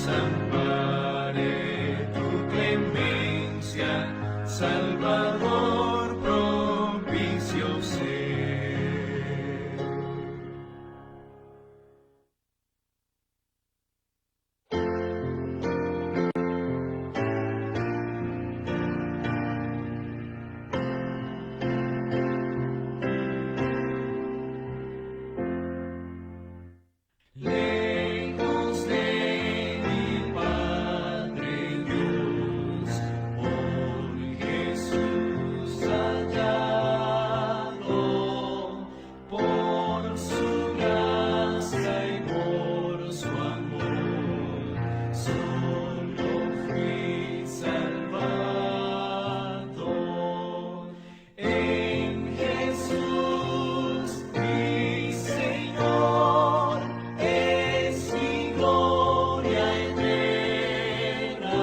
ampare tu clemencia, Salvador propicio ser. Lejos de mi Padre Dios, por Jesús hallado, por su gracia y por su amor, solo fui salvado. En Jesús mi Señor es mi gloria eterna.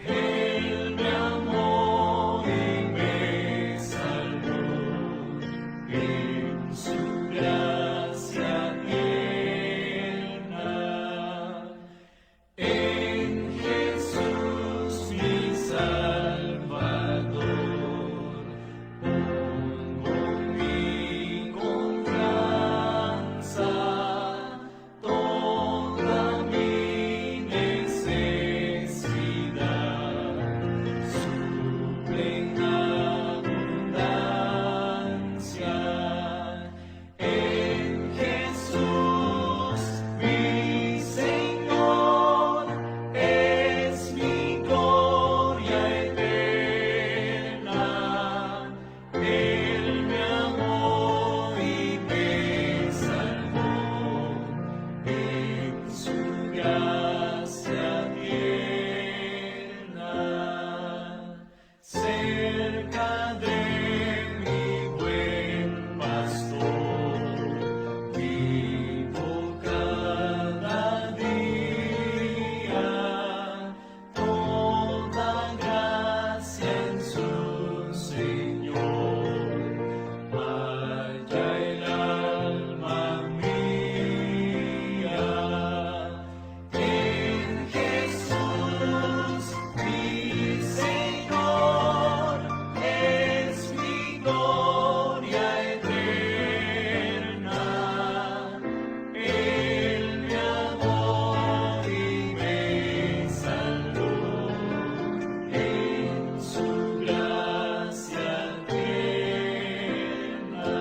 Él me amó y me salvó en su gracia tierna. En Jesús mi Salvador pongo mi confianza, toda mi necesidad suple en abundancia. En Jesús mi Señor es mi gloria eterna. Él me amó y me salvó en su gracia tierna. Cerca de mi buen pastor vivo cada día, toda gracia en su Señor halla el alma mía. En Jesús mi Señor es mi gloria eterna. Él me amó y me salvó en su gracia tierna.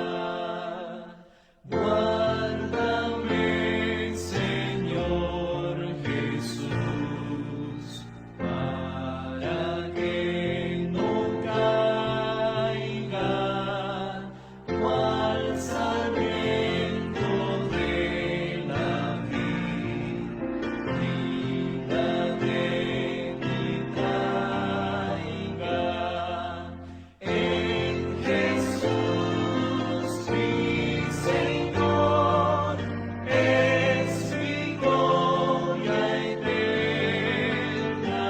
Guárdame, Señor Jesús, para que no caiga, cual sarmiento de la vida de mi traiga. En Jesús mi Señor es mi gloria eterna.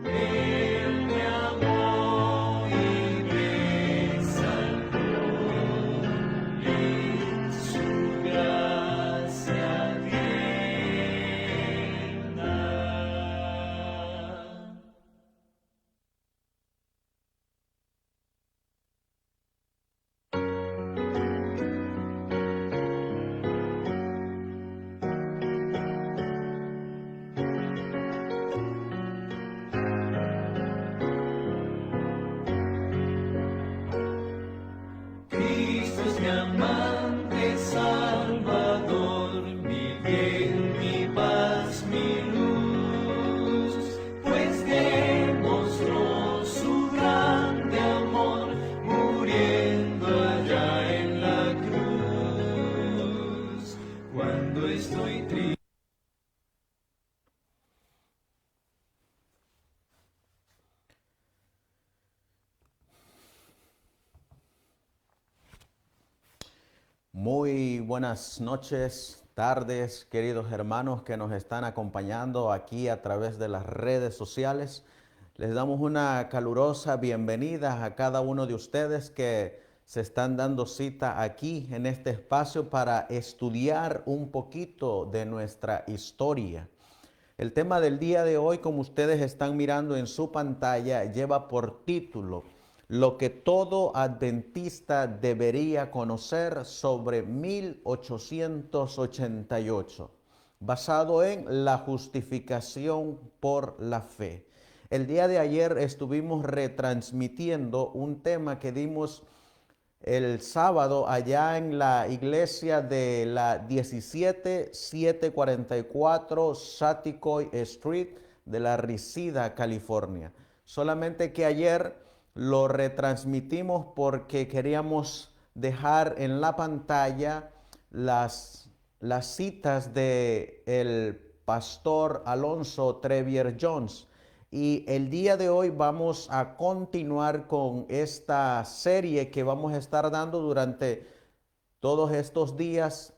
Él me amó y me salvó en su gracia tierna. Cristo es mi amante Salvador, mi bien, mi paz, mi luz, pues demostró su grande amor, muriendo allá en la cruz. Cuando estoy triste. Muy buenas noches, tardes, queridos hermanos que nos están acompañando aquí a través de las redes sociales. Les damos una calurosa bienvenida a cada uno de ustedes que se están dando cita aquí en este espacio para estudiar un poquito de nuestra historia. El tema del día de hoy, como ustedes están mirando en su pantalla, lleva por título lo que todo adventista debería conocer sobre 1888, basado en la justificación por la fe. El día de ayer estuvimos retransmitiendo un tema que dimos el sábado allá en la iglesia de la 17744 Saticoy Street de la Reseda, California. Solamente que ayer lo retransmitimos porque queríamos dejar en la pantalla las citas de el pastor Alonzo Trevier Jones. Y el día de hoy vamos a continuar con esta serie que vamos a estar dando durante todos estos días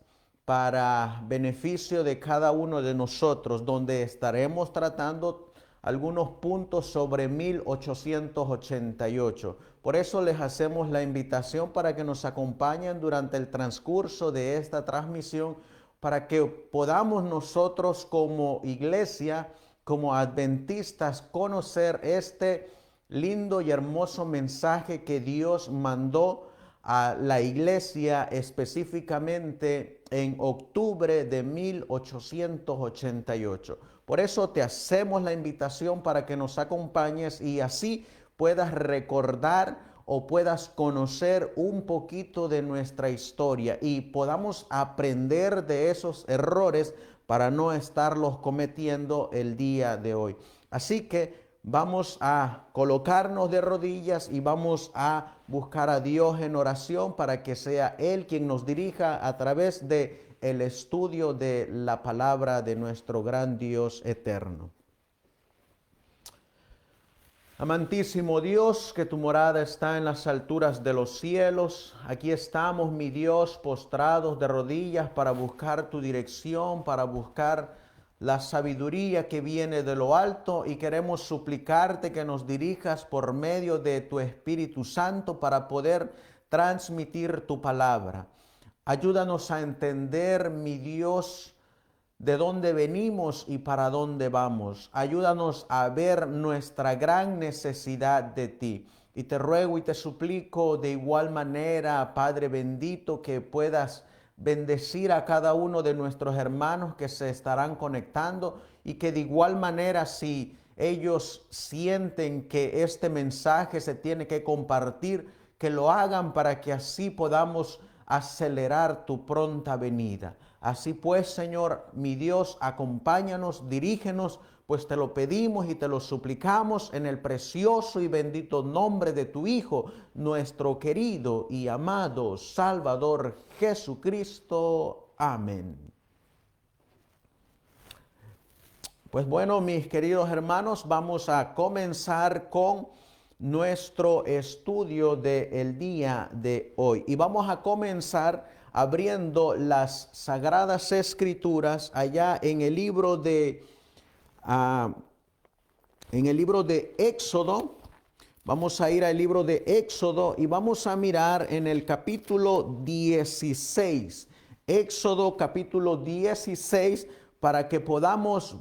para beneficio de cada uno de nosotros, donde estaremos tratando algunos puntos sobre 1888. Por eso les hacemos la invitación para que nos acompañen durante el transcurso de esta transmisión, para que podamos nosotros como iglesia, como adventistas, conocer este lindo y hermoso mensaje que Dios mandó a la iglesia específicamente en octubre de 1888. Por eso te hacemos la invitación para que nos acompañes y así puedas recordar o puedas conocer un poquito de nuestra historia y podamos aprender de esos errores para no estarlos cometiendo el día de hoy. Así que vamos a colocarnos de rodillas y vamos a buscar a Dios en oración para que sea Él quien nos dirija a través de el estudio de la palabra de nuestro gran Dios eterno. Amantísimo Dios, que tu morada está en las alturas de los cielos, aquí estamos, mi Dios, postrados de rodillas para buscar tu dirección, para buscar la sabiduría que viene de lo alto, y queremos suplicarte que nos dirijas por medio de tu Espíritu Santo para poder transmitir tu palabra. Ayúdanos a entender, mi Dios, de dónde venimos y para dónde vamos. Ayúdanos a ver nuestra gran necesidad de ti. Y te ruego y te suplico de igual manera, Padre bendito, que puedas bendecir a cada uno de nuestros hermanos que se estarán conectando, y que de igual manera, si ellos sienten que este mensaje se tiene que compartir, que lo hagan para que así podamos acelerar tu pronta venida. Así pues, Señor, mi Dios, acompáñanos, dirígenos, pues te lo pedimos y te lo suplicamos en el precioso y bendito nombre de tu Hijo, nuestro querido y amado Salvador Jesucristo. Amén. Pues bueno, mis queridos hermanos, vamos a comenzar con nuestro estudio del día de hoy. Y vamos a comenzar abriendo las Sagradas Escrituras allá en el libro de Éxodo. Vamos a ir al libro de Éxodo y vamos a mirar en el capítulo 16. Éxodo capítulo 16, para que podamos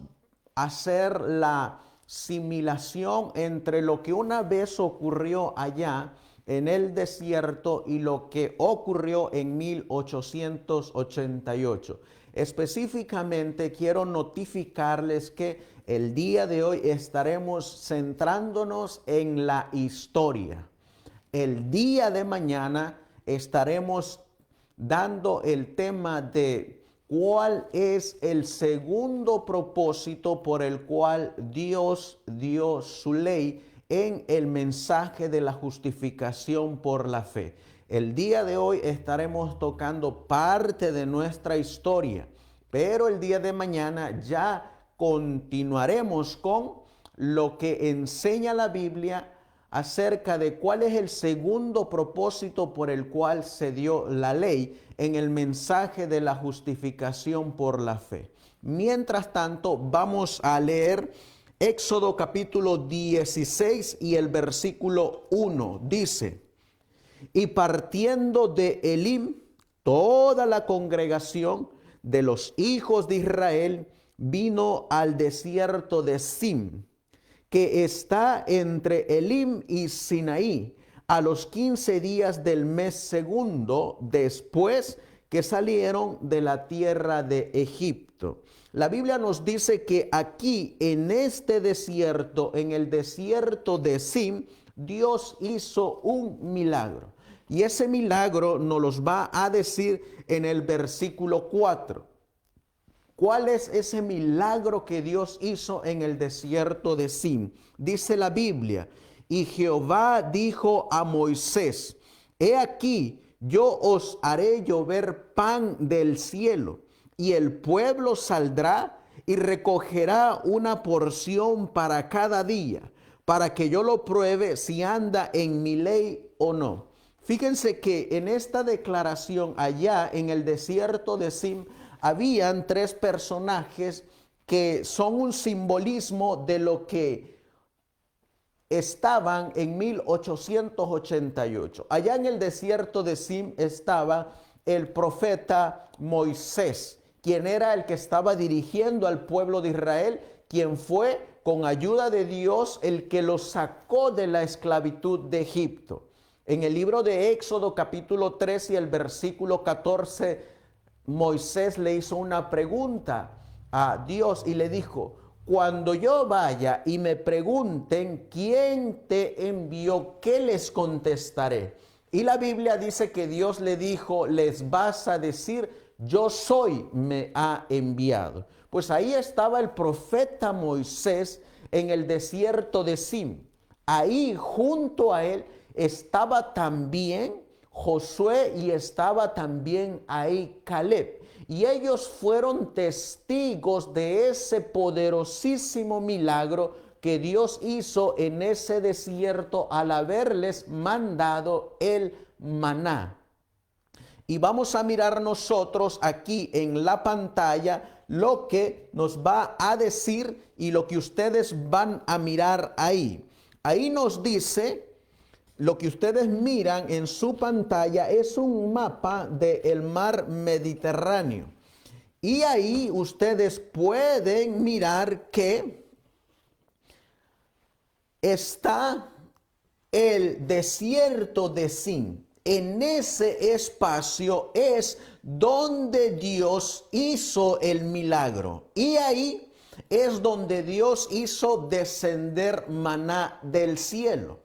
hacer la similación entre lo que una vez ocurrió allá en el desierto y lo que ocurrió en 1888. Específicamente quiero notificarles que el día de hoy estaremos centrándonos en la historia. El día de mañana estaremos dando el tema de cuál es el segundo propósito por el cual Dios dio su ley en el mensaje de la justificación por la fe. El día de hoy estaremos tocando parte de nuestra historia, pero el día de mañana ya continuaremos con lo que enseña la Biblia acerca de cuál es el segundo propósito por el cual se dio la ley en el mensaje de la justificación por la fe. Mientras tanto, vamos a leer Éxodo capítulo 16 y el versículo 1. Dice: Y partiendo de Elim, toda la congregación de los hijos de Israel vino al desierto de Sim, que está entre Elim y Sinaí, a los 15 días del mes segundo, después que salieron de la tierra de Egipto. La Biblia nos dice que aquí en este desierto, en el desierto de Sim, Dios hizo un milagro. Y ese milagro nos los va a decir en el versículo 4. ¿Cuál es ese milagro que Dios hizo en el desierto de Sim? Dice la Biblia, y Jehová dijo a Moisés, he aquí, yo os haré llover pan del cielo, y el pueblo saldrá y recogerá una porción para cada día, para que yo lo pruebe si anda en mi ley o no. Fíjense que en esta declaración allá en el desierto de Sim, habían tres personajes que son un simbolismo de lo que estaban en 1888. Allá en el desierto de Sim estaba el profeta Moisés, quien era el que estaba dirigiendo al pueblo de Israel, quien fue con ayuda de Dios el que los sacó de la esclavitud de Egipto. En el libro de Éxodo capítulo 3 y el versículo 14, Moisés le hizo una pregunta a Dios y le dijo, cuando yo vaya y me pregunten quién te envió, ¿qué les contestaré? Y la Biblia dice que Dios le dijo, les vas a decir, yo soy, me ha enviado. Pues ahí estaba el profeta Moisés en el desierto de Sim. Ahí junto a él estaba también Josué y estaba también ahí Caleb. Y ellos fueron testigos de ese poderosísimo milagro que Dios hizo en ese desierto al haberles mandado el maná. Y vamos a mirar nosotros aquí en la pantalla lo que nos va a decir y lo que ustedes van a mirar ahí. Ahí nos dice, lo que ustedes miran en su pantalla es un mapa del mar Mediterráneo. Y ahí ustedes pueden mirar que está el desierto de Sin. En ese espacio es donde Dios hizo el milagro. Y ahí es donde Dios hizo descender maná del cielo.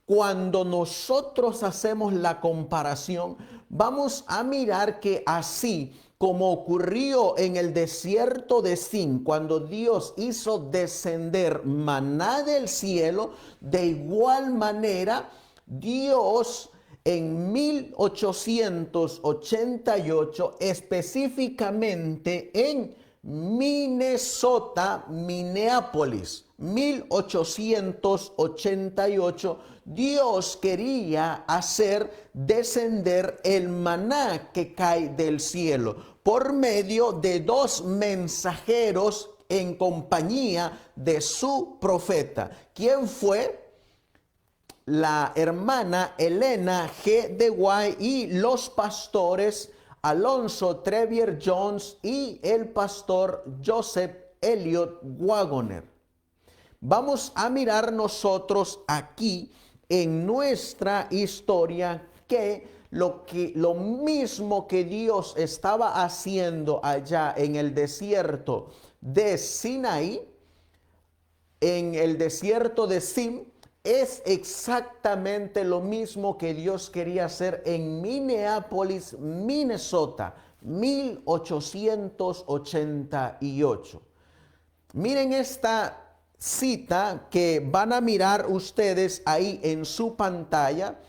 Cuando nosotros hacemos la comparación, vamos a mirar que así como ocurrió en el desierto de Sin, cuando Dios hizo descender maná del cielo, de igual manera Dios en 1888, específicamente en Minneapolis, 1888, Dios quería hacer descender el maná que cae del cielo por medio de dos mensajeros en compañía de su profeta. ¿Quién fue? La hermana Elena G. de White y los pastores Alonzo Trevier Jones y el pastor Joseph Elliot Wagoner. Vamos a mirar nosotros aquí en nuestra historia que lo mismo que Dios estaba haciendo allá en el desierto de Sinaí, en el desierto de Sim, es exactamente lo mismo que Dios quería hacer en Minneapolis, Minnesota, 1888. Miren esta cita que van a mirar ustedes ahí en su pantalla,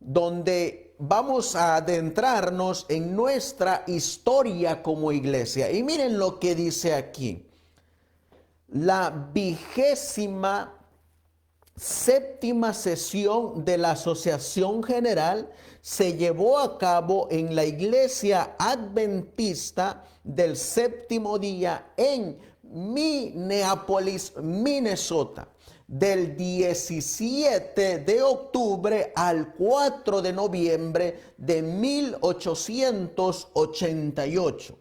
donde vamos a adentrarnos en nuestra historia como iglesia. Y miren lo que dice aquí. La 27ª sesión de la Asociación General se llevó a cabo en la Iglesia Adventista del Séptimo Día en Minneapolis, Minnesota. del 17 de octubre al 4 de noviembre de 1888.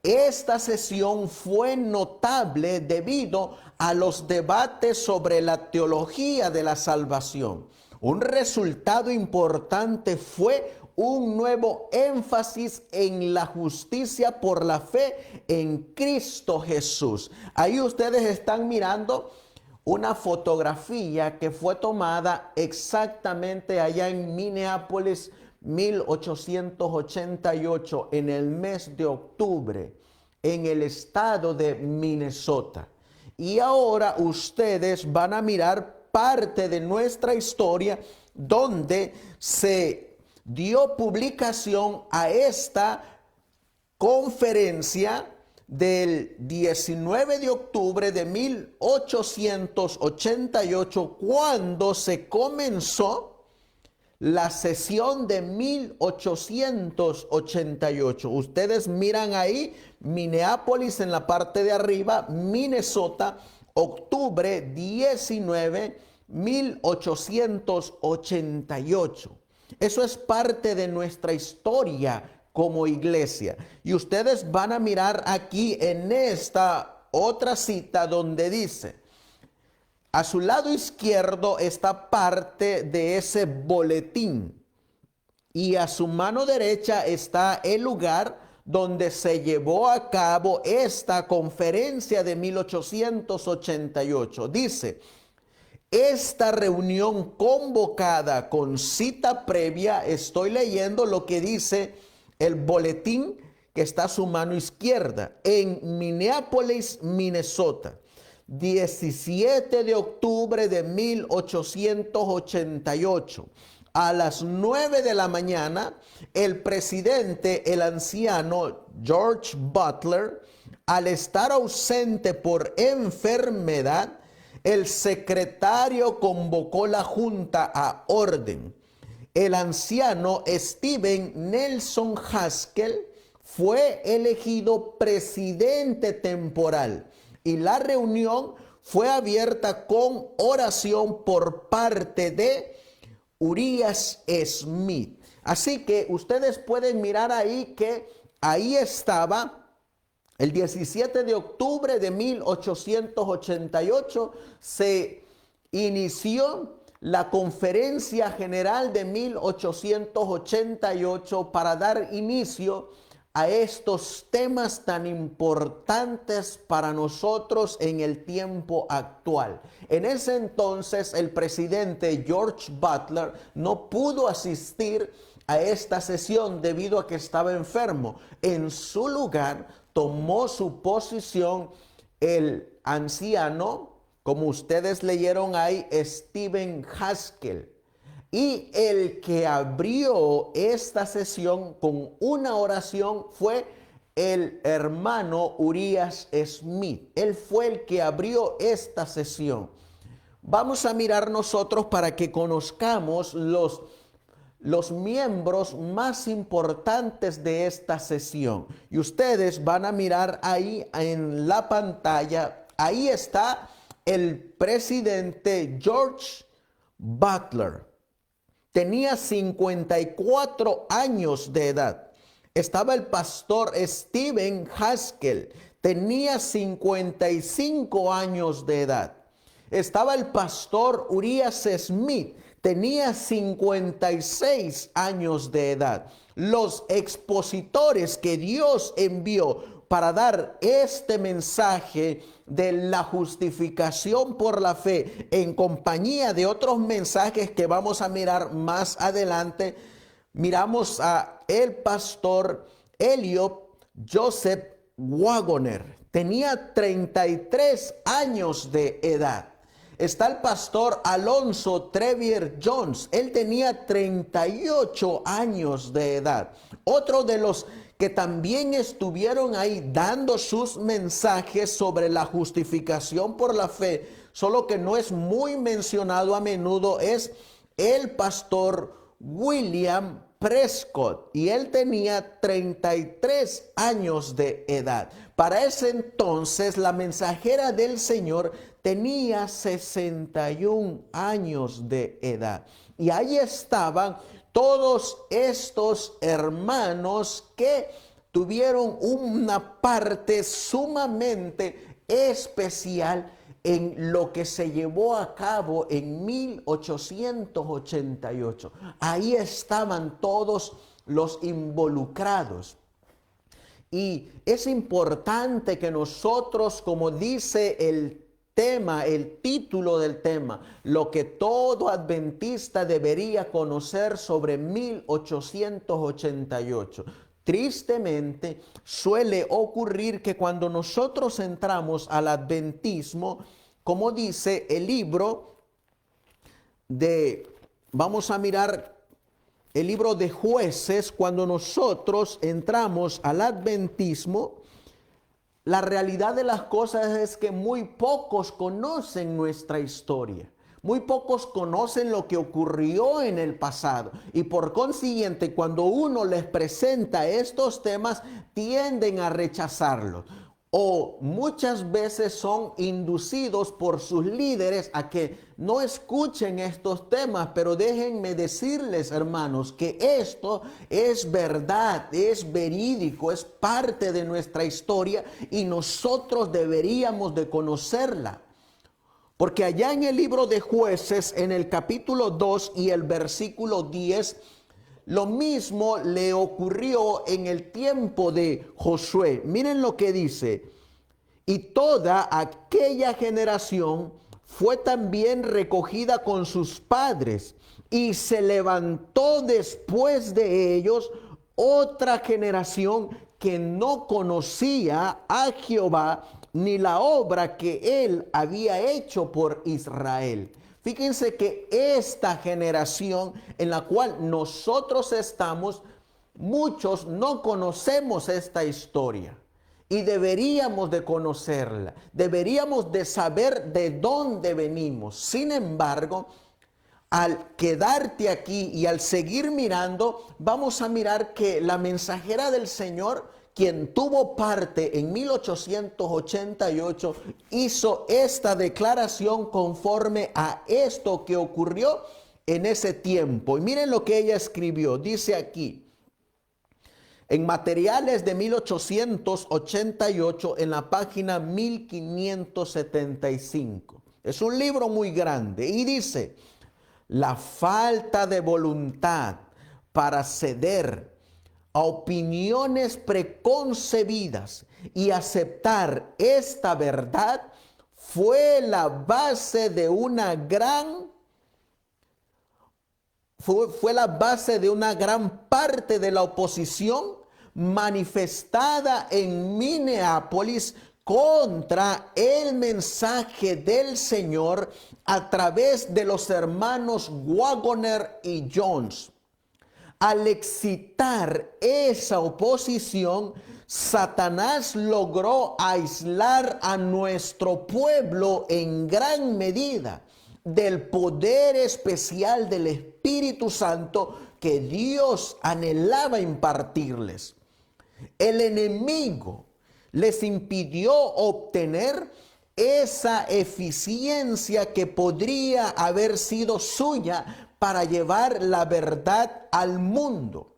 Esta sesión fue notable debido a los debates sobre la teología de la salvación. Un resultado importante fue un nuevo énfasis en la justicia por la fe en Cristo Jesús. Ahí ustedes están mirando una fotografía que fue tomada exactamente allá en Minneapolis, 1888, en el mes de octubre, en el estado de Minnesota. Y ahora ustedes van a mirar parte de nuestra historia donde se dio publicación a esta conferencia del 19 de octubre de 1888, cuando se comenzó la sesión de 1888. Ustedes miran ahí Minneapolis en la parte de arriba, Minnesota, octubre 19, 1888. Eso es parte de nuestra historia como iglesia. Y ustedes van a mirar aquí en esta otra cita donde dice, a su lado izquierdo está parte de ese boletín y a su mano derecha está el lugar donde se llevó a cabo esta conferencia de 1888. Dice, esta reunión convocada con cita previa, estoy leyendo lo que dice el boletín que está a su mano izquierda, en Minneapolis, Minnesota, 17 de octubre de 1888. A las 9 de la mañana, el presidente, el anciano George Butler, al estar ausente por enfermedad, el secretario convocó la junta a orden. El anciano Stephen Nelson Haskell fue elegido presidente temporal y la reunión fue abierta con oración por parte de Urias Smith. Así que ustedes pueden mirar ahí que ahí estaba el 17 de octubre de 1888 se inició la conferencia general de 1888 para dar inicio a estos temas tan importantes para nosotros en el tiempo actual. En ese entonces el presidente George Butler no pudo asistir a esta sesión debido a que estaba enfermo. En su lugar tomó su posición el anciano, como ustedes leyeron ahí, Stephen Haskell. Y el que abrió esta sesión con una oración fue el hermano Urias Smith. Él fue el que abrió esta sesión. Vamos a mirar nosotros para que conozcamos los miembros más importantes de esta sesión. Y ustedes van a mirar ahí en la pantalla, ahí está el presidente George Butler. Tenía 54 años de edad. Estaba el pastor Stephen Haskell. Tenía 55 años de edad. Estaba el pastor Urias Smith. Tenía 56 años de edad. Los expositores que Dios envió para dar este mensaje de la justificación por la fe en compañía de otros mensajes que vamos a mirar más adelante, miramos a el pastor Elliot Joseph Wagoner. Tenía 33 años de edad. Está el pastor Alonzo Trevier Jones. Él tenía 38 años de edad. Otro de los que también estuvieron ahí dando sus mensajes sobre la justificación por la fe, solo que no es muy mencionado a menudo, es el pastor William Prescott y él tenía 33 años de edad. Para ese entonces la mensajera del Señor tenía 61 años de edad. Y ahí estaban todos estos hermanos que tuvieron una parte sumamente especial en lo que se llevó a cabo en 1888. Ahí estaban todos los involucrados. Y es importante que nosotros, como dice el tema, el título del tema, lo que todo adventista debería conocer sobre 1888. Tristemente, suele ocurrir que cuando nosotros entramos al adventismo, como dice el libro vamos a mirar el libro de Jueces, cuando nosotros entramos al adventismo, la realidad de las cosas es que muy pocos conocen nuestra historia. Muy pocos conocen lo que ocurrió en el pasado y por consiguiente cuando uno les presenta estos temas tienden a rechazarlos o muchas veces son inducidos por sus líderes a que no escuchen estos temas, pero déjenme decirles, hermanos, que esto es verdad, es verídico, es parte de nuestra historia y nosotros deberíamos de conocerla. Porque allá en el libro de Jueces, en el capítulo 2 y el versículo 10, lo mismo le ocurrió en el tiempo de Josué. Miren lo que dice. Y toda aquella generación fue también recogida con sus padres. Y se levantó después de ellos otra generación que no conocía a Jehová ni la obra que él había hecho por Israel. Fíjense que esta generación en la cual nosotros estamos, muchos no conocemos esta historia y deberíamos de conocerla, deberíamos de saber de dónde venimos. Sin embargo, al quedarte aquí y al seguir mirando, vamos a mirar que la mensajera del Señor, quien tuvo parte en 1888, hizo esta declaración conforme a esto que ocurrió en ese tiempo. Y miren lo que ella escribió. Dice aquí, en Materiales de 1888, en la página 1575. Es un libro muy grande y dice: la falta de voluntad para ceder a opiniones preconcebidas y aceptar esta verdad fue la base de una gran parte de la oposición manifestada en Minneapolis contra el mensaje del Señor a través de los hermanos Waggoner y Jones. Al excitar esa oposición, Satanás logró aislar a nuestro pueblo en gran medida del poder especial del Espíritu Santo que Dios anhelaba impartirles. El enemigo les impidió obtener esa eficiencia que podría haber sido suya para llevar la verdad al mundo,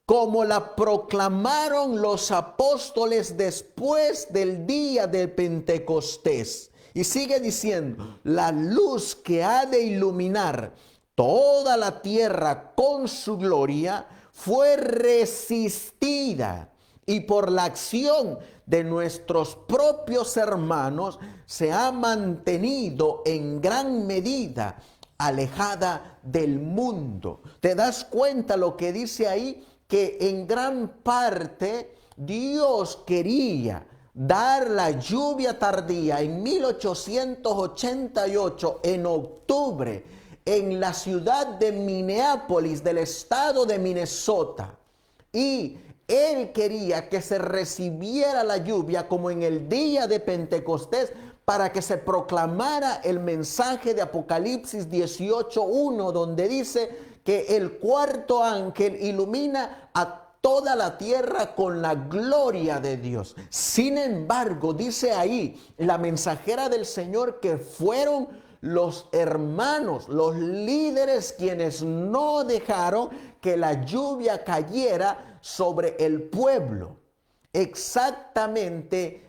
como la proclamaron los apóstoles después del día de Pentecostés. Y sigue diciendo, la luz que ha de iluminar toda la tierra con su gloria fue resistida y por la acción de nuestros propios hermanos se ha mantenido en gran medida alejada del mundo. ¿Te das cuenta lo que dice ahí? Que en gran parte Dios quería dar la lluvia tardía en 1888, en octubre, en la ciudad de Minneapolis, del estado de Minnesota. Y Él quería que se recibiera la lluvia como en el día de Pentecostés, para que se proclamara el mensaje de Apocalipsis 18:1, donde dice que el cuarto ángel ilumina a toda la tierra con la gloria de Dios. Sin embargo, dice ahí la mensajera del Señor que fueron los hermanos, los líderes, quienes no dejaron que la lluvia cayera sobre el pueblo. Exactamente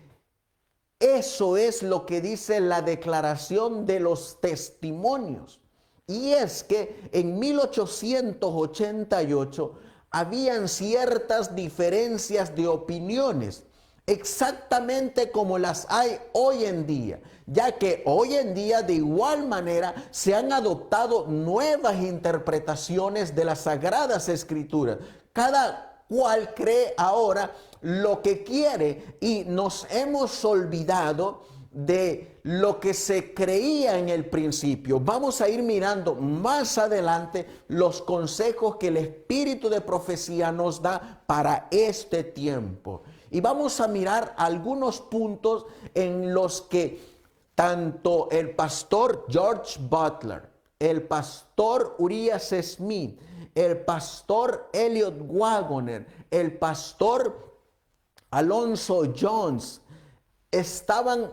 eso es lo que dice la declaración de los testimonios. Y es que en 1888 habían ciertas diferencias de opiniones, exactamente como las hay hoy en día, ya que hoy en día de igual manera se han adoptado nuevas interpretaciones de las Sagradas Escrituras. Cada cual cree ahora lo que quiere y nos hemos olvidado de lo que se creía en el principio. Vamos a ir mirando más adelante los consejos que el Espíritu de profecía nos da para este tiempo. Y vamos a mirar algunos puntos en los que tanto el pastor George Butler, el pastor Urias Smith, el pastor Elliot Waggoner, el pastor Alonzo Jones estaban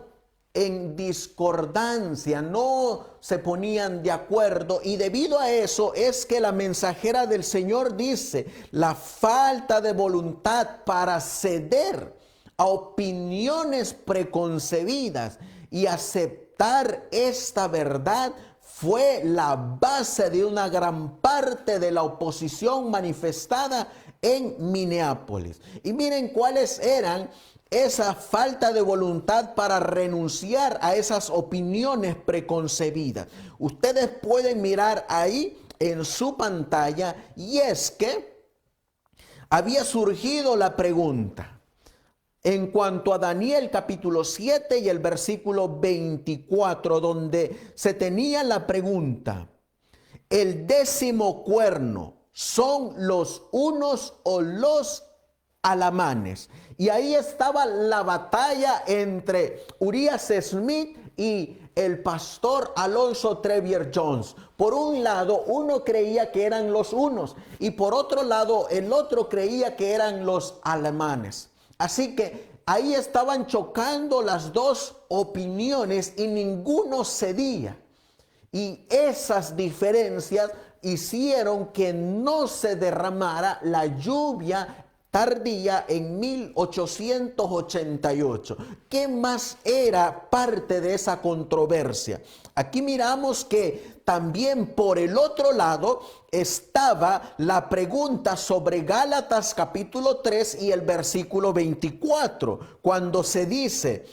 en discordancia, no se ponían de acuerdo, y debido a eso es que la mensajera del Señor dice: la falta de voluntad para ceder a opiniones preconcebidas y aceptar esta verdad fue la base de una gran parte de la oposición manifestada en Minneapolis. Y miren cuáles eran esa falta de voluntad para renunciar a esas opiniones preconcebidas. Ustedes pueden mirar ahí en su pantalla, y es que había surgido la pregunta en cuanto a Daniel capítulo 7 y el versículo 24, donde se tenía la pregunta: ¿el 10º cuerno son los unos o los alamanes? Y ahí estaba la batalla entre Urias Smith y el pastor Alonzo Trevier Jones. Por un lado, uno creía que eran los unos, y por otro lado, el otro creía que eran los alemanes. Así que ahí estaban chocando las dos opiniones y ninguno cedía. Y esas diferencias hicieron que no se derramara la lluvia tardía en 1888. ¿Qué más era parte de esa controversia? Aquí miramos que también por el otro lado estaba la pregunta sobre Gálatas capítulo 3 y el versículo 24, cuando se dice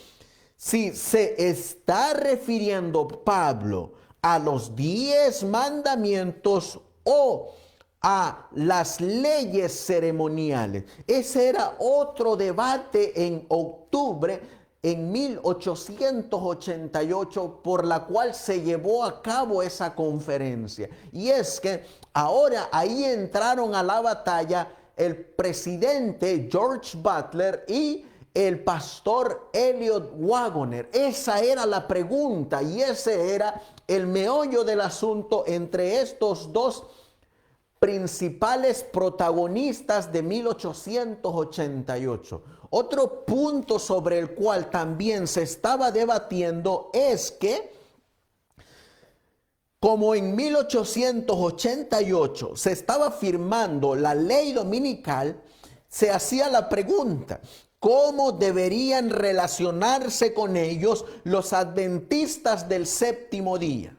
si se está refiriendo Pablo a los 10 mandamientos o a las leyes ceremoniales. Ese era otro debate en octubre en 1888, por la cual se llevó a cabo esa conferencia. Y es que ahora ahí entraron a la batalla el presidente George Butler y el pastor Elliot Waggoner. Esa era la pregunta y ese era el meollo del asunto entre estos dos principales protagonistas de 1888. Otro punto sobre el cual también se estaba debatiendo es que, como en 1888 se estaba firmando la ley dominical, se hacía la pregunta: ¿cómo deberían relacionarse con ellos los adventistas del séptimo día?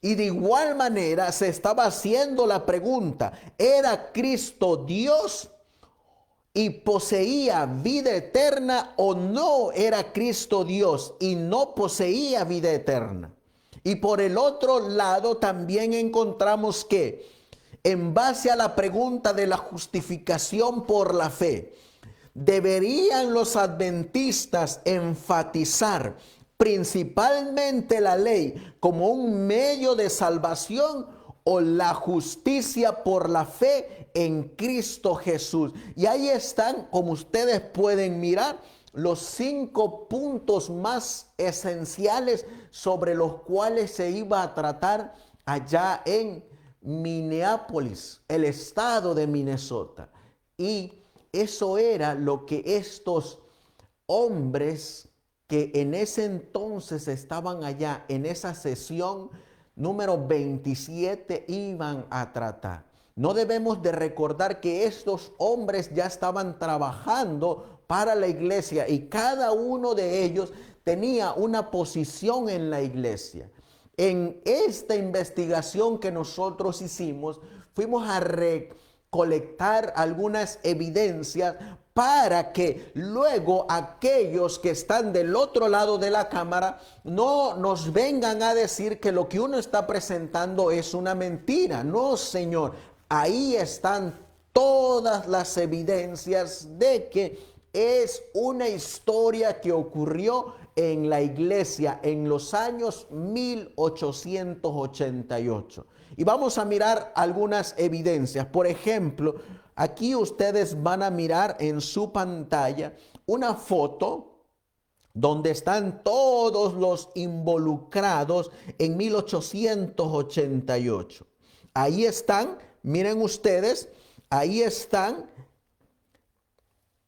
Y de igual manera se estaba haciendo la pregunta: ¿era Cristo Dios y poseía vida eterna, o no era Cristo Dios y no poseía vida eterna? Y por el otro lado también encontramos que, en base a la pregunta de la justificación por la fe, ¿deberían los adventistas enfatizar principalmente la ley como un medio de salvación o la justicia por la fe en Cristo Jesús? Y ahí están, como ustedes pueden mirar, los 5 puntos más esenciales sobre los cuales se iba a tratar allá en Minneapolis, el estado de Minnesota. Y eso era lo que estos hombres que en ese entonces estaban allá en esa sesión número 27 iban a tratar. No debemos de recordar que estos hombres ya estaban trabajando para la iglesia y cada uno de ellos tenía una posición en la iglesia. En esta investigación que nosotros hicimos, fuimos a recolectar algunas evidencias para que luego aquellos que están del otro lado de la cámara no nos vengan a decir que lo que uno está presentando es una mentira. No, Señor, ahí están todas las evidencias de que es una historia que ocurrió en la iglesia en los años 1888. Y vamos a mirar algunas evidencias. Por ejemplo, aquí ustedes van a mirar en su pantalla una foto donde están todos los involucrados en 1888. Ahí están, miren ustedes, ahí están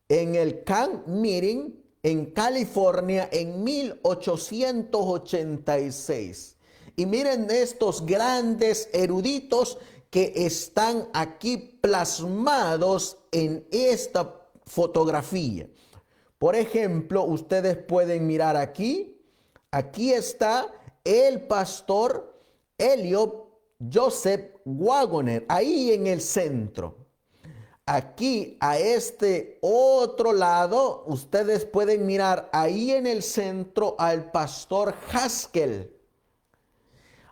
en el camp meeting en California en 1886. Y miren estos grandes eruditos que están aquí plasmados en esta fotografía. Por ejemplo, ustedes pueden mirar aquí. Aquí está el pastor Elliot Joseph Wagoner, ahí en el centro. Aquí a este otro lado, ustedes pueden mirar ahí en el centro al pastor Haskell.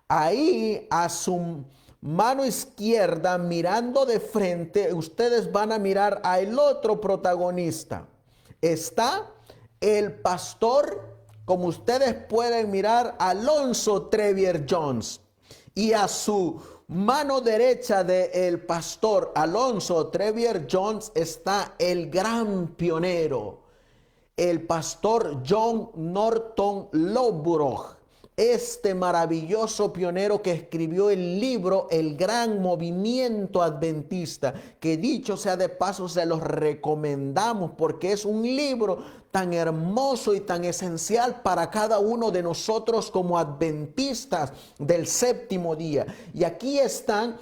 Ahí a su mano izquierda, mirando de frente, ustedes van a mirar al otro protagonista. Está el pastor, como ustedes pueden mirar, Alonzo Trevier Jones. Y a su mano derecha del pastor Alonzo Trevier Jones está el gran pionero, el pastor John Norton Lowborough, este maravilloso pionero que escribió el libro El Gran Movimiento Adventista, que dicho sea de paso se los recomendamos porque es un libro tan hermoso y tan esencial para cada uno de nosotros como adventistas del séptimo día. Y aquí están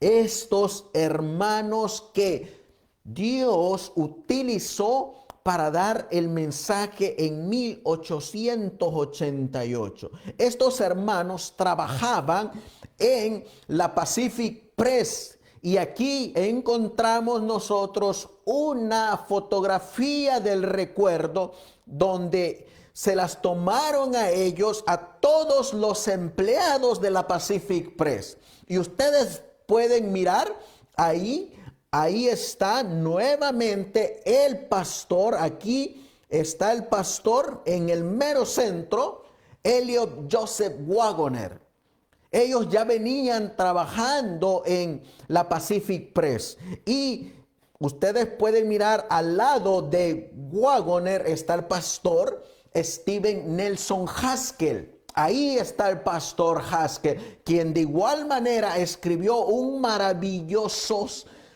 estos hermanos que Dios utilizó para dar el mensaje en 1888. Estos hermanos trabajaban en la Pacific Press y aquí encontramos nosotros una fotografía del recuerdo donde se las tomaron a ellos, a todos los empleados de la Pacific Press. Y ustedes pueden mirar ahí. Ahí está nuevamente el pastor, aquí está el pastor en el mero centro, Elliot Joseph Wagoner. Ellos ya venían trabajando en la Pacific Press y ustedes pueden mirar al lado de Wagoner está el pastor Stephen Nelson Haskell. Ahí está el pastor Haskell, quien de igual manera escribió un maravilloso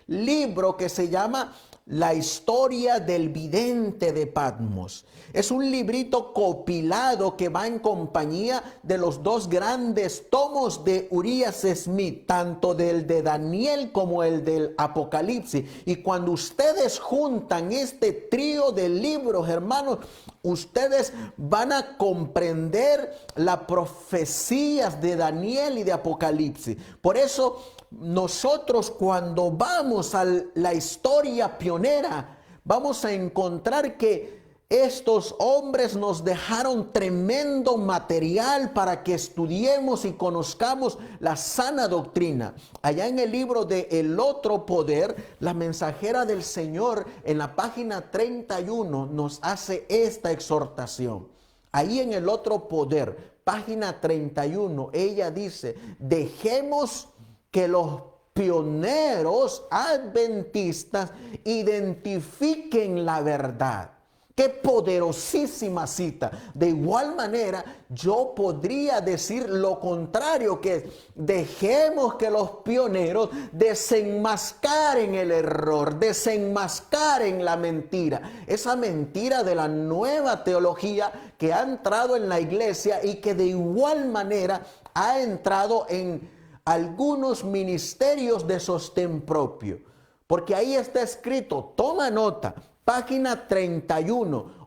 libro que se llama La historia del vidente de Patmos. Es un librito compilado que va en compañía de los dos grandes tomos de Urias Smith, tanto del de Daniel como el del Apocalipsis. Y cuando ustedes juntan este trío de libros, hermanos, ustedes van a comprender las profecías de Daniel y de Apocalipsis. Por eso nosotros cuando vamos a la historia pionera, vamos a encontrar que estos hombres nos dejaron tremendo material para que estudiemos y conozcamos la sana doctrina. Allá en el libro de El Otro Poder, la mensajera del Señor en la página 31 nos hace esta exhortación. Ahí en El Otro Poder, página 31, ella dice, dejemos que los pioneros adventistas identifiquen la verdad. Qué poderosísima cita. De igual manera, yo podría decir lo contrario, que dejemos que los pioneros desenmascaren el error, desenmascaren la mentira. Esa mentira de la nueva teología que ha entrado en la iglesia y que de igual manera ha entrado en algunos ministerios de sostén propio. Porque ahí está escrito, toma nota, página 31,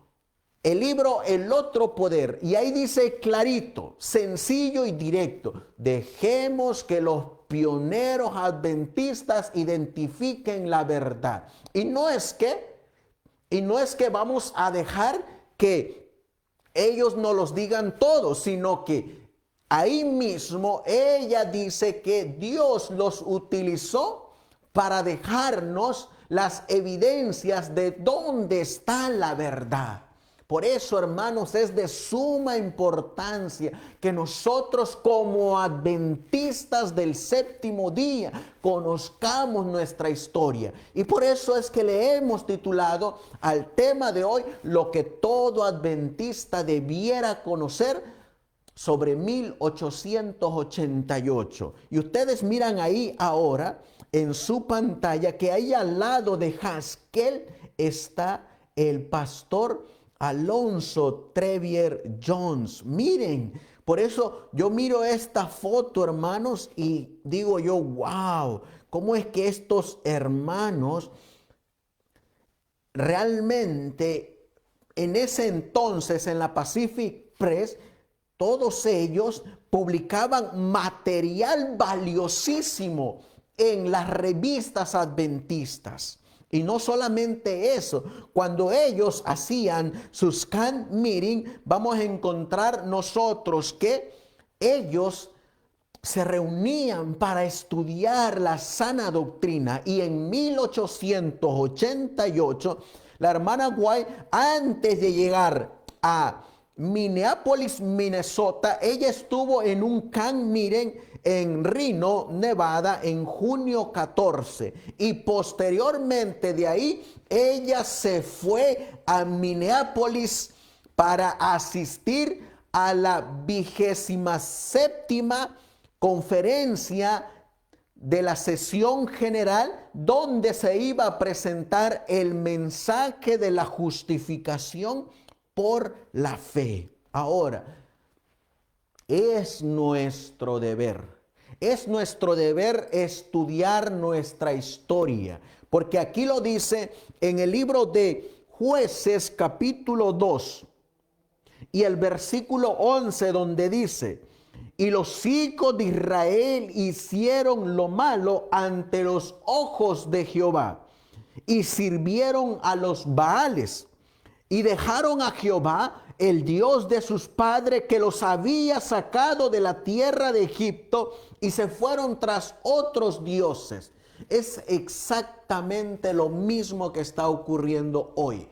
el libro El Otro Poder, y ahí dice clarito, sencillo y directo, dejemos que los pioneros adventistas identifiquen la verdad. Y no es que vamos a dejar que ellos nos los digan todos, sino que ahí mismo ella dice que Dios los utilizó para dejarnos las evidencias de dónde está la verdad. Por eso, hermanos, es de suma importancia que nosotros como adventistas del séptimo día conozcamos nuestra historia. Y por eso es que le hemos titulado al tema de hoy lo que todo adventista debiera conocer sobre 1888. Y ustedes miran ahí ahora en su pantalla que ahí al lado de Haskell está el pastor Alonzo Trevier Jones. Miren, por eso yo miro esta foto, hermanos, y digo yo, wow, ¿cómo es que estos hermanos realmente en ese entonces en la Pacific Press, todos ellos publicaban material valiosísimo en las revistas adventistas? Y no solamente eso, cuando ellos hacían sus camp meeting, vamos a encontrar nosotros que ellos se reunían para estudiar la sana doctrina. Y en 1888, la hermana White, antes de llegar a Minneapolis, Minnesota, ella estuvo en un camp meeting en Reno, Nevada, en junio 14. Y posteriormente de ahí, ella se fue a Minneapolis para asistir a la 27ª conferencia de la sesión general, donde se iba a presentar el mensaje de la justificación por la fe. Ahora, es nuestro deber estudiar nuestra historia, porque aquí lo dice en el libro de Jueces capítulo 2 y el versículo 11, donde dice: y los hijos de Israel hicieron lo malo ante los ojos de Jehová y sirvieron a los Baales y dejaron a Jehová, el Dios de sus padres, que los había sacado de la tierra de Egipto, y se fueron tras otros dioses. Es exactamente lo mismo que está ocurriendo hoy.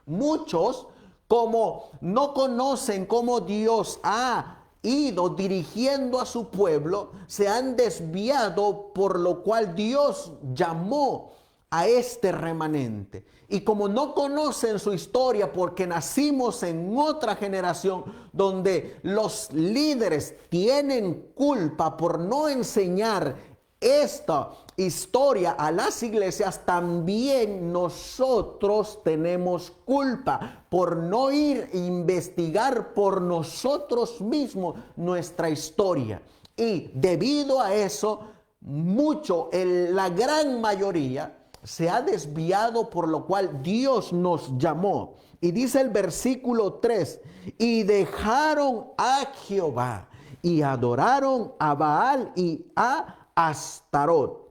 Muchos, como no conocen cómo Dios ha ido dirigiendo a su pueblo, se han desviado, por lo cual Dios llamó a este remanente. Y como no conocen su historia, porque nacimos en otra generación donde los líderes tienen culpa por no enseñar esta historia a las iglesias, también nosotros tenemos culpa por no ir a investigar por nosotros mismos nuestra historia. Y debido a eso, la gran mayoría se ha desviado, por lo cual Dios nos llamó. Y dice el versículo 3, y dejaron a Jehová y adoraron a Baal y a Astarot.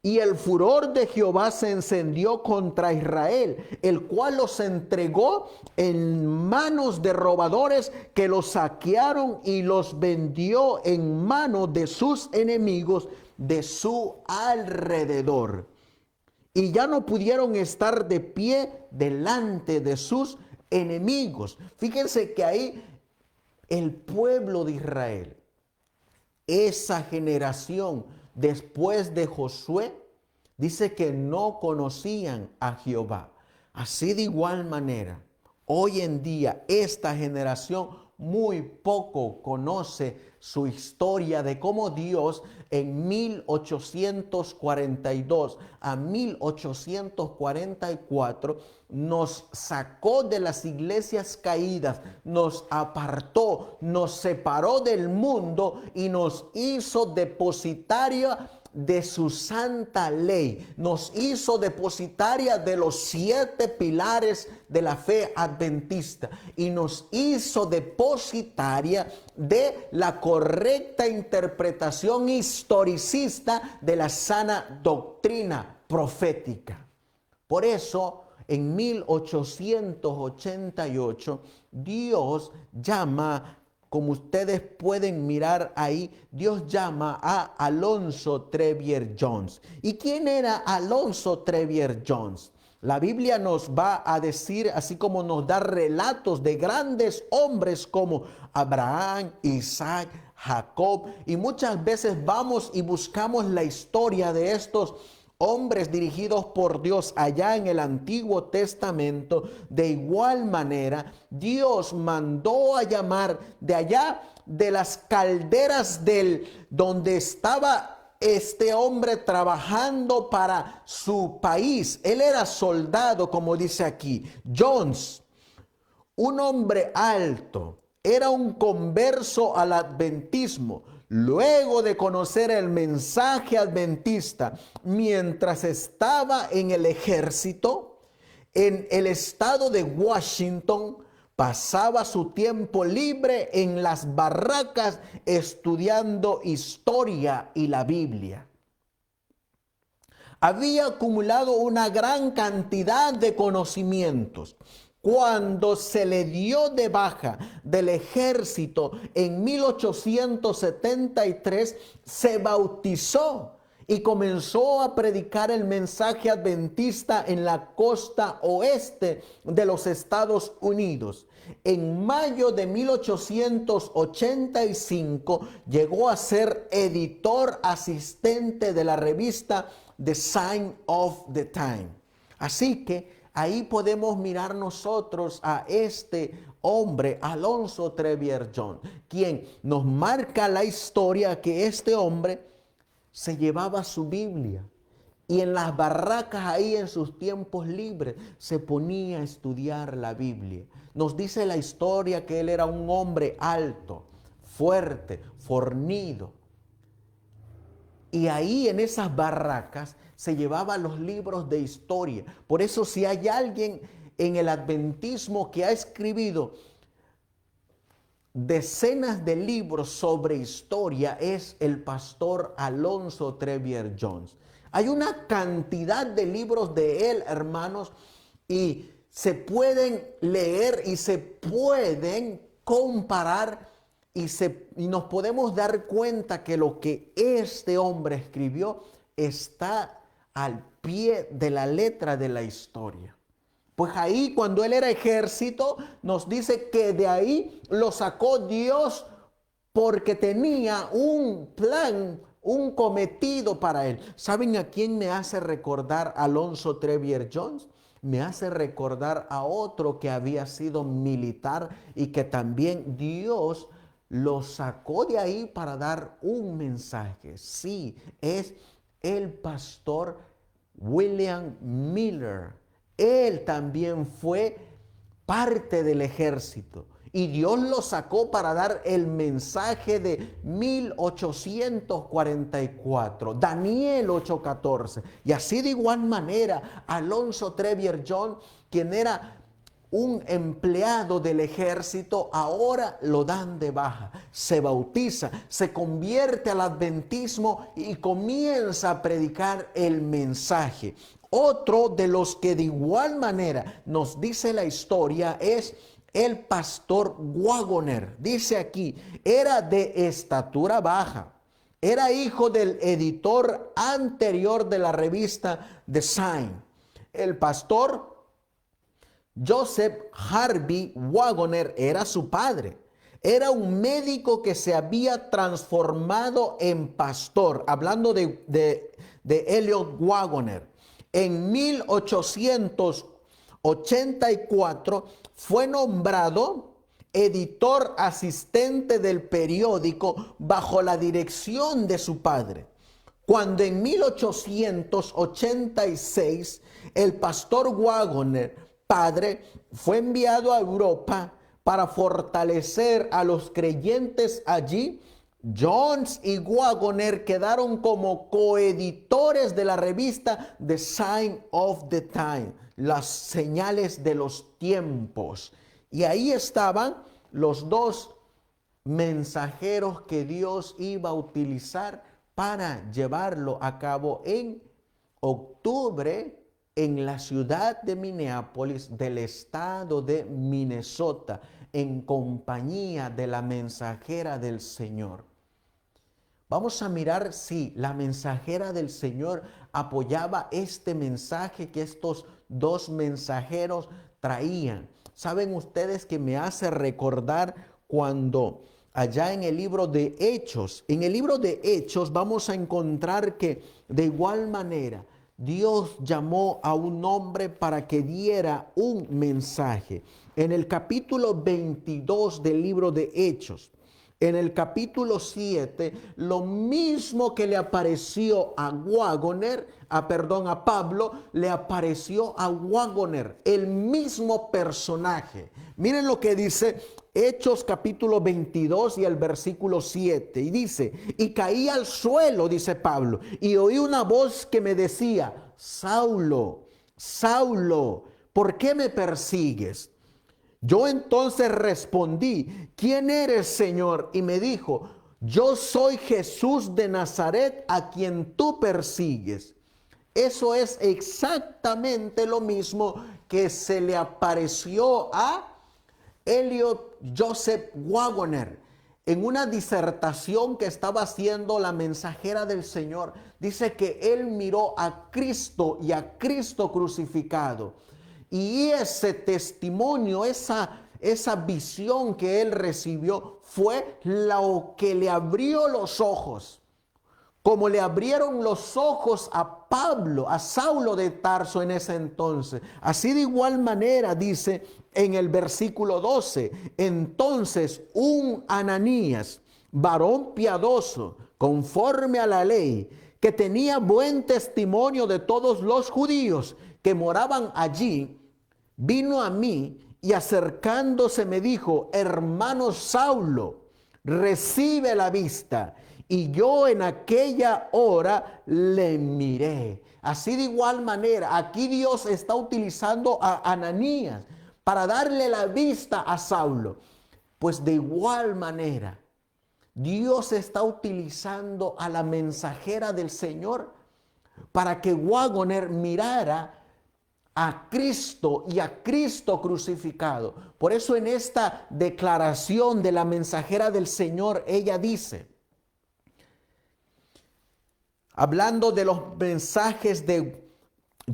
Y el furor de Jehová se encendió contra Israel, el cual los entregó en manos de robadores que los saquearon y los vendió en manos de sus enemigos de su alrededor. Y ya no pudieron estar de pie delante de sus enemigos. Fíjense que ahí el pueblo de Israel, esa generación después de Josué, dice que no conocían a Jehová. Así de igual manera, Hoy en día esta generación muy poco conoce su historia de cómo Dios en 1842 a 1844 nos sacó de las iglesias caídas, nos apartó, nos separó del mundo y nos hizo depositaria de su santa ley, nos hizo depositaria de los 7 pilares de la fe adventista y nos hizo depositaria de la correcta interpretación historicista de la sana doctrina profética. Por eso, en 1888, Dios llama, como ustedes pueden mirar ahí, Dios llama a Alonzo Trevier Jones. ¿Y quién era Alonzo Trevier Jones? La Biblia nos va a decir, así como nos da relatos de grandes hombres como Abraham, Isaac, Jacob, y muchas veces vamos y buscamos la historia de estos hombres dirigidos por Dios allá en el Antiguo Testamento. De igual manera, Dios mandó a llamar de allá de las calderas donde estaba este hombre trabajando para su país. Él era soldado, como dice aquí. Jones, un hombre alto, era un converso al adventismo. Luego de conocer el mensaje adventista, mientras estaba en el ejército, en el estado de Washington, pasaba su tiempo libre en las barracas estudiando historia y la Biblia. Había acumulado una gran cantidad de conocimientos. Cuando se le dio de baja del ejército en 1873, se bautizó y comenzó a predicar el mensaje adventista en la costa oeste de los Estados Unidos. En mayo de 1885 llegó a ser editor asistente de la revista The Sign of the Time. Así que ahí podemos mirar nosotros a este hombre, Alonzo Trevier Jones, quien nos marca la historia que este hombre se llevaba su Biblia y en las barracas ahí en sus tiempos libres se ponía a estudiar la Biblia. Nos dice la historia que él era un hombre alto, fuerte, fornido. Y ahí en esas barracas se llevaba los libros de historia. Por eso si hay alguien en el adventismo que ha escrito decenas de libros sobre historia, es el pastor Alonzo Trevier Jones. Hay una cantidad de libros de él, hermanos, y se pueden leer y se pueden comparar y nos podemos dar cuenta que lo que este hombre escribió está al pie de la letra de la historia. Pues ahí cuando él era ejército, nos dice que de ahí lo sacó Dios porque tenía un plan, un cometido para él. ¿Saben a quién me hace recordar Alonzo Trevier Jones? Me hace recordar a otro que había sido militar y que también Dios lo sacó de ahí para dar un mensaje. Sí, es el pastor William Miller. Él también fue parte del ejército y Dios lo sacó para dar el mensaje de 1844, Daniel 8:14. Y así de igual manera, Alonzo Trevier Jones, quien era un empleado del ejército, ahora lo dan de baja, se bautiza, se convierte al adventismo y comienza a predicar el mensaje. Otro de los que de igual manera nos dice la historia es el pastor Wagoner. Dice aquí, era de estatura baja, era hijo del editor anterior de la revista The Sign. El pastor Joseph Harvey Wagoner era su padre. Era un médico que se había transformado en pastor. Hablando de Elliot Wagoner. En 1800 1984 fue nombrado editor asistente del periódico bajo la dirección de su padre. Cuando en 1886 el pastor Waggoner, padre, fue enviado a Europa para fortalecer a los creyentes allí, Jones y Waggoner quedaron como coeditores de la revista The Sign of the Time, las señales de los tiempos. Y ahí estaban los dos mensajeros que Dios iba a utilizar para llevarlo a cabo en octubre en la ciudad de Minneapolis, del estado de Minnesota, en compañía de la mensajera del Señor. Vamos a mirar si la mensajera del Señor apoyaba este mensaje que estos dos mensajeros traían. Saben ustedes que me hace recordar cuando allá en el libro de Hechos, vamos a encontrar que de igual manera Dios llamó a un hombre para que diera un mensaje. En el capítulo 22 del libro de Hechos, en el capítulo 7, lo mismo que le apareció a Pablo, le apareció a Waggoner, el mismo personaje. Miren lo que dice Hechos capítulo 22 y el versículo 7. Y dice, y caí al suelo, dice Pablo, y oí una voz que me decía, Saulo, Saulo, ¿por qué me persigues? Yo entonces respondí, ¿quién eres, Señor? Y me dijo, yo soy Jesús de Nazaret a quien tú persigues. Eso es exactamente lo mismo que se le apareció a Elliot Joseph Waggoner en una disertación que estaba haciendo la mensajera del Señor. Dice que él miró a Cristo y a Cristo crucificado. Y ese testimonio, esa visión que él recibió fue lo que le abrió los ojos. Como le abrieron los ojos a Pablo, a Saulo de Tarso en ese entonces. Así de igual manera dice en el versículo 12, entonces un Ananías, varón piadoso, conforme a la ley, que tenía buen testimonio de todos los judíos que moraban allí, vino a mí y acercándose me dijo, hermano Saulo, recibe la vista. Y yo en aquella hora le miré. Así de igual manera, aquí Dios está utilizando a Ananías para darle la vista a Saulo. Pues de igual manera, Dios está utilizando a la mensajera del Señor para que Waggoner mirara a Cristo y a Cristo crucificado. Por eso en esta declaración de la mensajera del Señor, ella dice, hablando de los mensajes de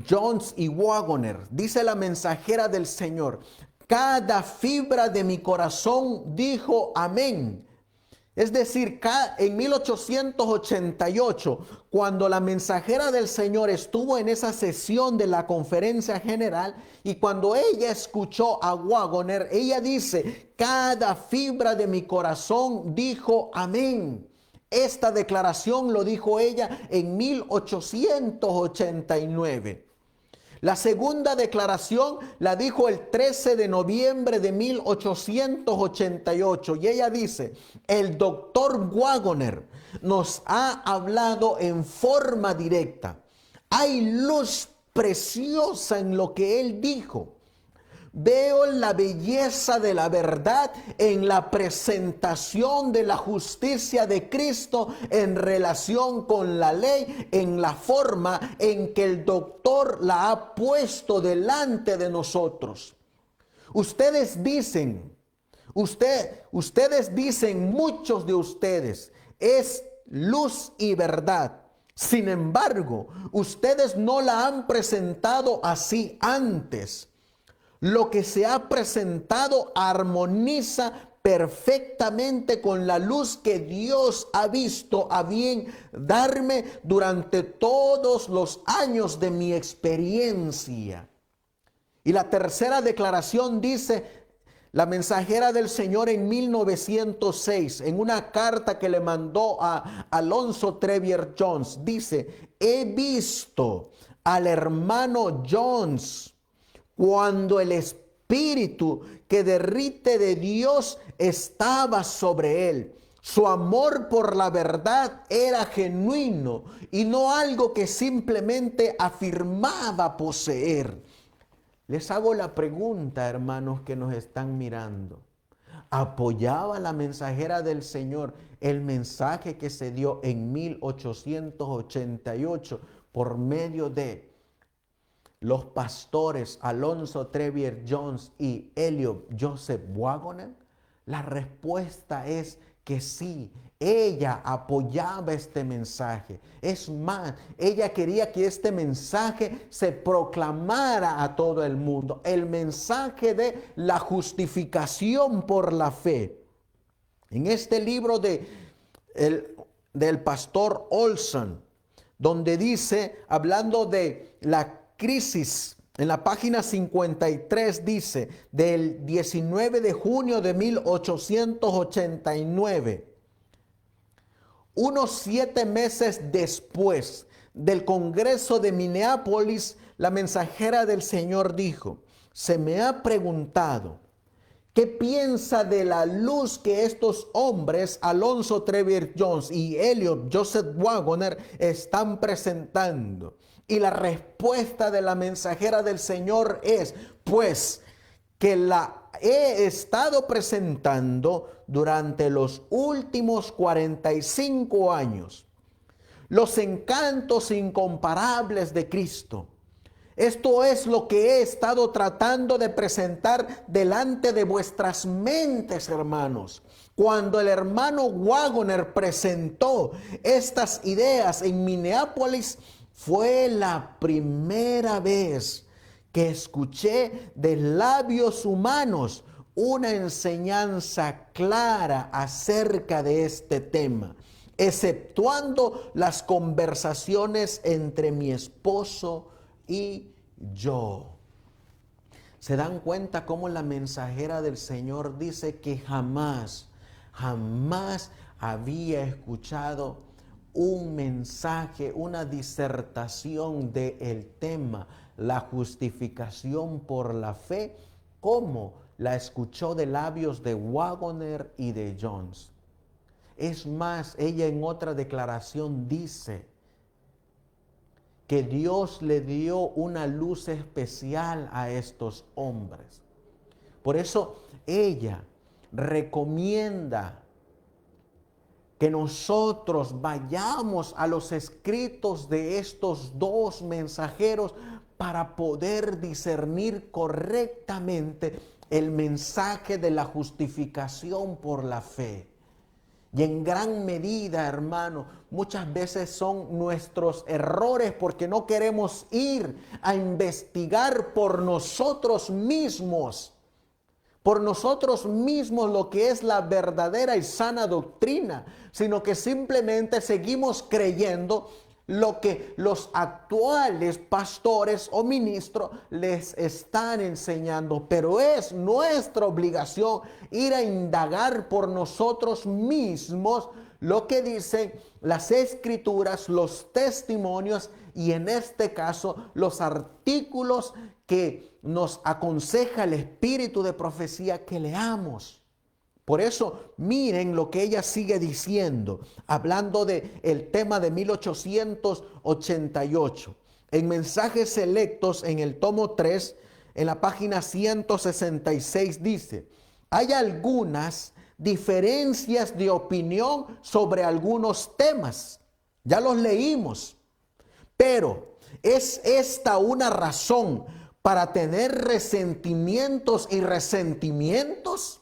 Jones y Waggoner, dice la mensajera del Señor, cada fibra de mi corazón dijo amén. Es decir, en 1888, cuando la mensajera del Señor estuvo en esa sesión de la conferencia general y cuando ella escuchó a Waggoner, ella dice, cada fibra de mi corazón dijo amén. Esta declaración lo dijo ella en 1889. La segunda declaración la dijo el 13 de noviembre de 1888 y ella dice, el doctor Waggoner nos ha hablado en forma directa. Hay luz preciosa en lo que él dijo. Veo la belleza de la verdad en la presentación de la justicia de Cristo en relación con la ley, en la forma en que el doctor la ha puesto delante de nosotros. Ustedes dicen, muchos de ustedes, es luz y verdad. Sin embargo, ustedes no la han presentado así antes. Lo que se ha presentado armoniza perfectamente con la luz que Dios ha visto a bien darme durante todos los años de mi experiencia. Y la tercera declaración dice, la mensajera del Señor en 1906, en una carta que le mandó a Alonzo Trevier Jones, dice, he visto al hermano Jones cuando el espíritu que derrite de Dios estaba sobre él. Su amor por la verdad era genuino y no algo que simplemente afirmaba poseer. Les hago la pregunta, hermanos que nos están mirando. ¿Apoyaba la mensajera del Señor el mensaje que se dio en 1888 por medio de los pastores Alonzo Trevier Jones y Elliot Joseph Waggoner? La respuesta es que sí, ella apoyaba este mensaje. Es más, ella quería que este mensaje se proclamara a todo el mundo. El mensaje de la justificación por la fe. En este libro del pastor Olson, donde dice, hablando de la crisis, en la página 53 dice, del 19 de junio de 1889, unos 7 meses después del Congreso de Minneapolis, la mensajera del Señor dijo, se me ha preguntado, ¿qué piensa de la luz que estos hombres, Alonzo Trevier Jones y Elliot Joseph Waggoner, están presentando? Y la respuesta de la mensajera del Señor es, pues, que la he estado presentando durante los últimos 45 años. Los encantos incomparables de Cristo. Esto es lo que he estado tratando de presentar delante de vuestras mentes, hermanos. Cuando el hermano Waggoner presentó estas ideas en Minneapolis, fue la primera vez que escuché de labios humanos una enseñanza clara acerca de este tema, exceptuando las conversaciones entre mi esposo y yo. ¿Se dan cuenta cómo la mensajera del Señor dice que jamás había escuchado un mensaje, una disertación del tema, la justificación por la fe, como la escuchó de labios de Waggoner y de Jones? Es más, ella en otra declaración dice que Dios le dio una luz especial a estos hombres. Por eso ella recomienda que nosotros vayamos a los escritos de estos dos mensajeros para poder discernir correctamente el mensaje de la justificación por la fe. Y en gran medida, hermano, muchas veces son nuestros errores porque no queremos ir a investigar por nosotros mismos lo que es la verdadera y sana doctrina, sino que simplemente seguimos creyendo lo que los actuales pastores o ministros les están enseñando. Pero es nuestra obligación ir a indagar por nosotros mismos lo que dicen las escrituras, los testimonios y en este caso los artículos que nos aconseja el espíritu de profecía que leamos. Por eso, miren lo que ella sigue diciendo, hablando del tema de 1888. En Mensajes Selectos, en el tomo 3, en la página 166, dice, hay algunas diferencias de opinión sobre algunos temas. Ya los leímos. Pero, ¿es esta una razón para tener resentimientos y resentimientos?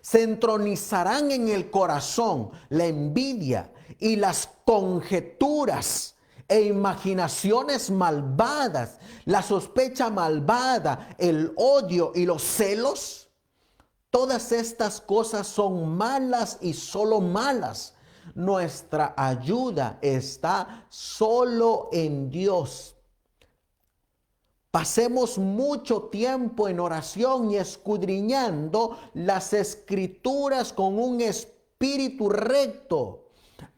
Se entronizarán en el corazón la envidia y las conjeturas e imaginaciones malvadas, la sospecha malvada, el odio y los celos. Todas estas cosas son malas y solo malas. Nuestra ayuda está solo en Dios. pasemos mucho tiempo en oración y escudriñando las escrituras con un espíritu recto,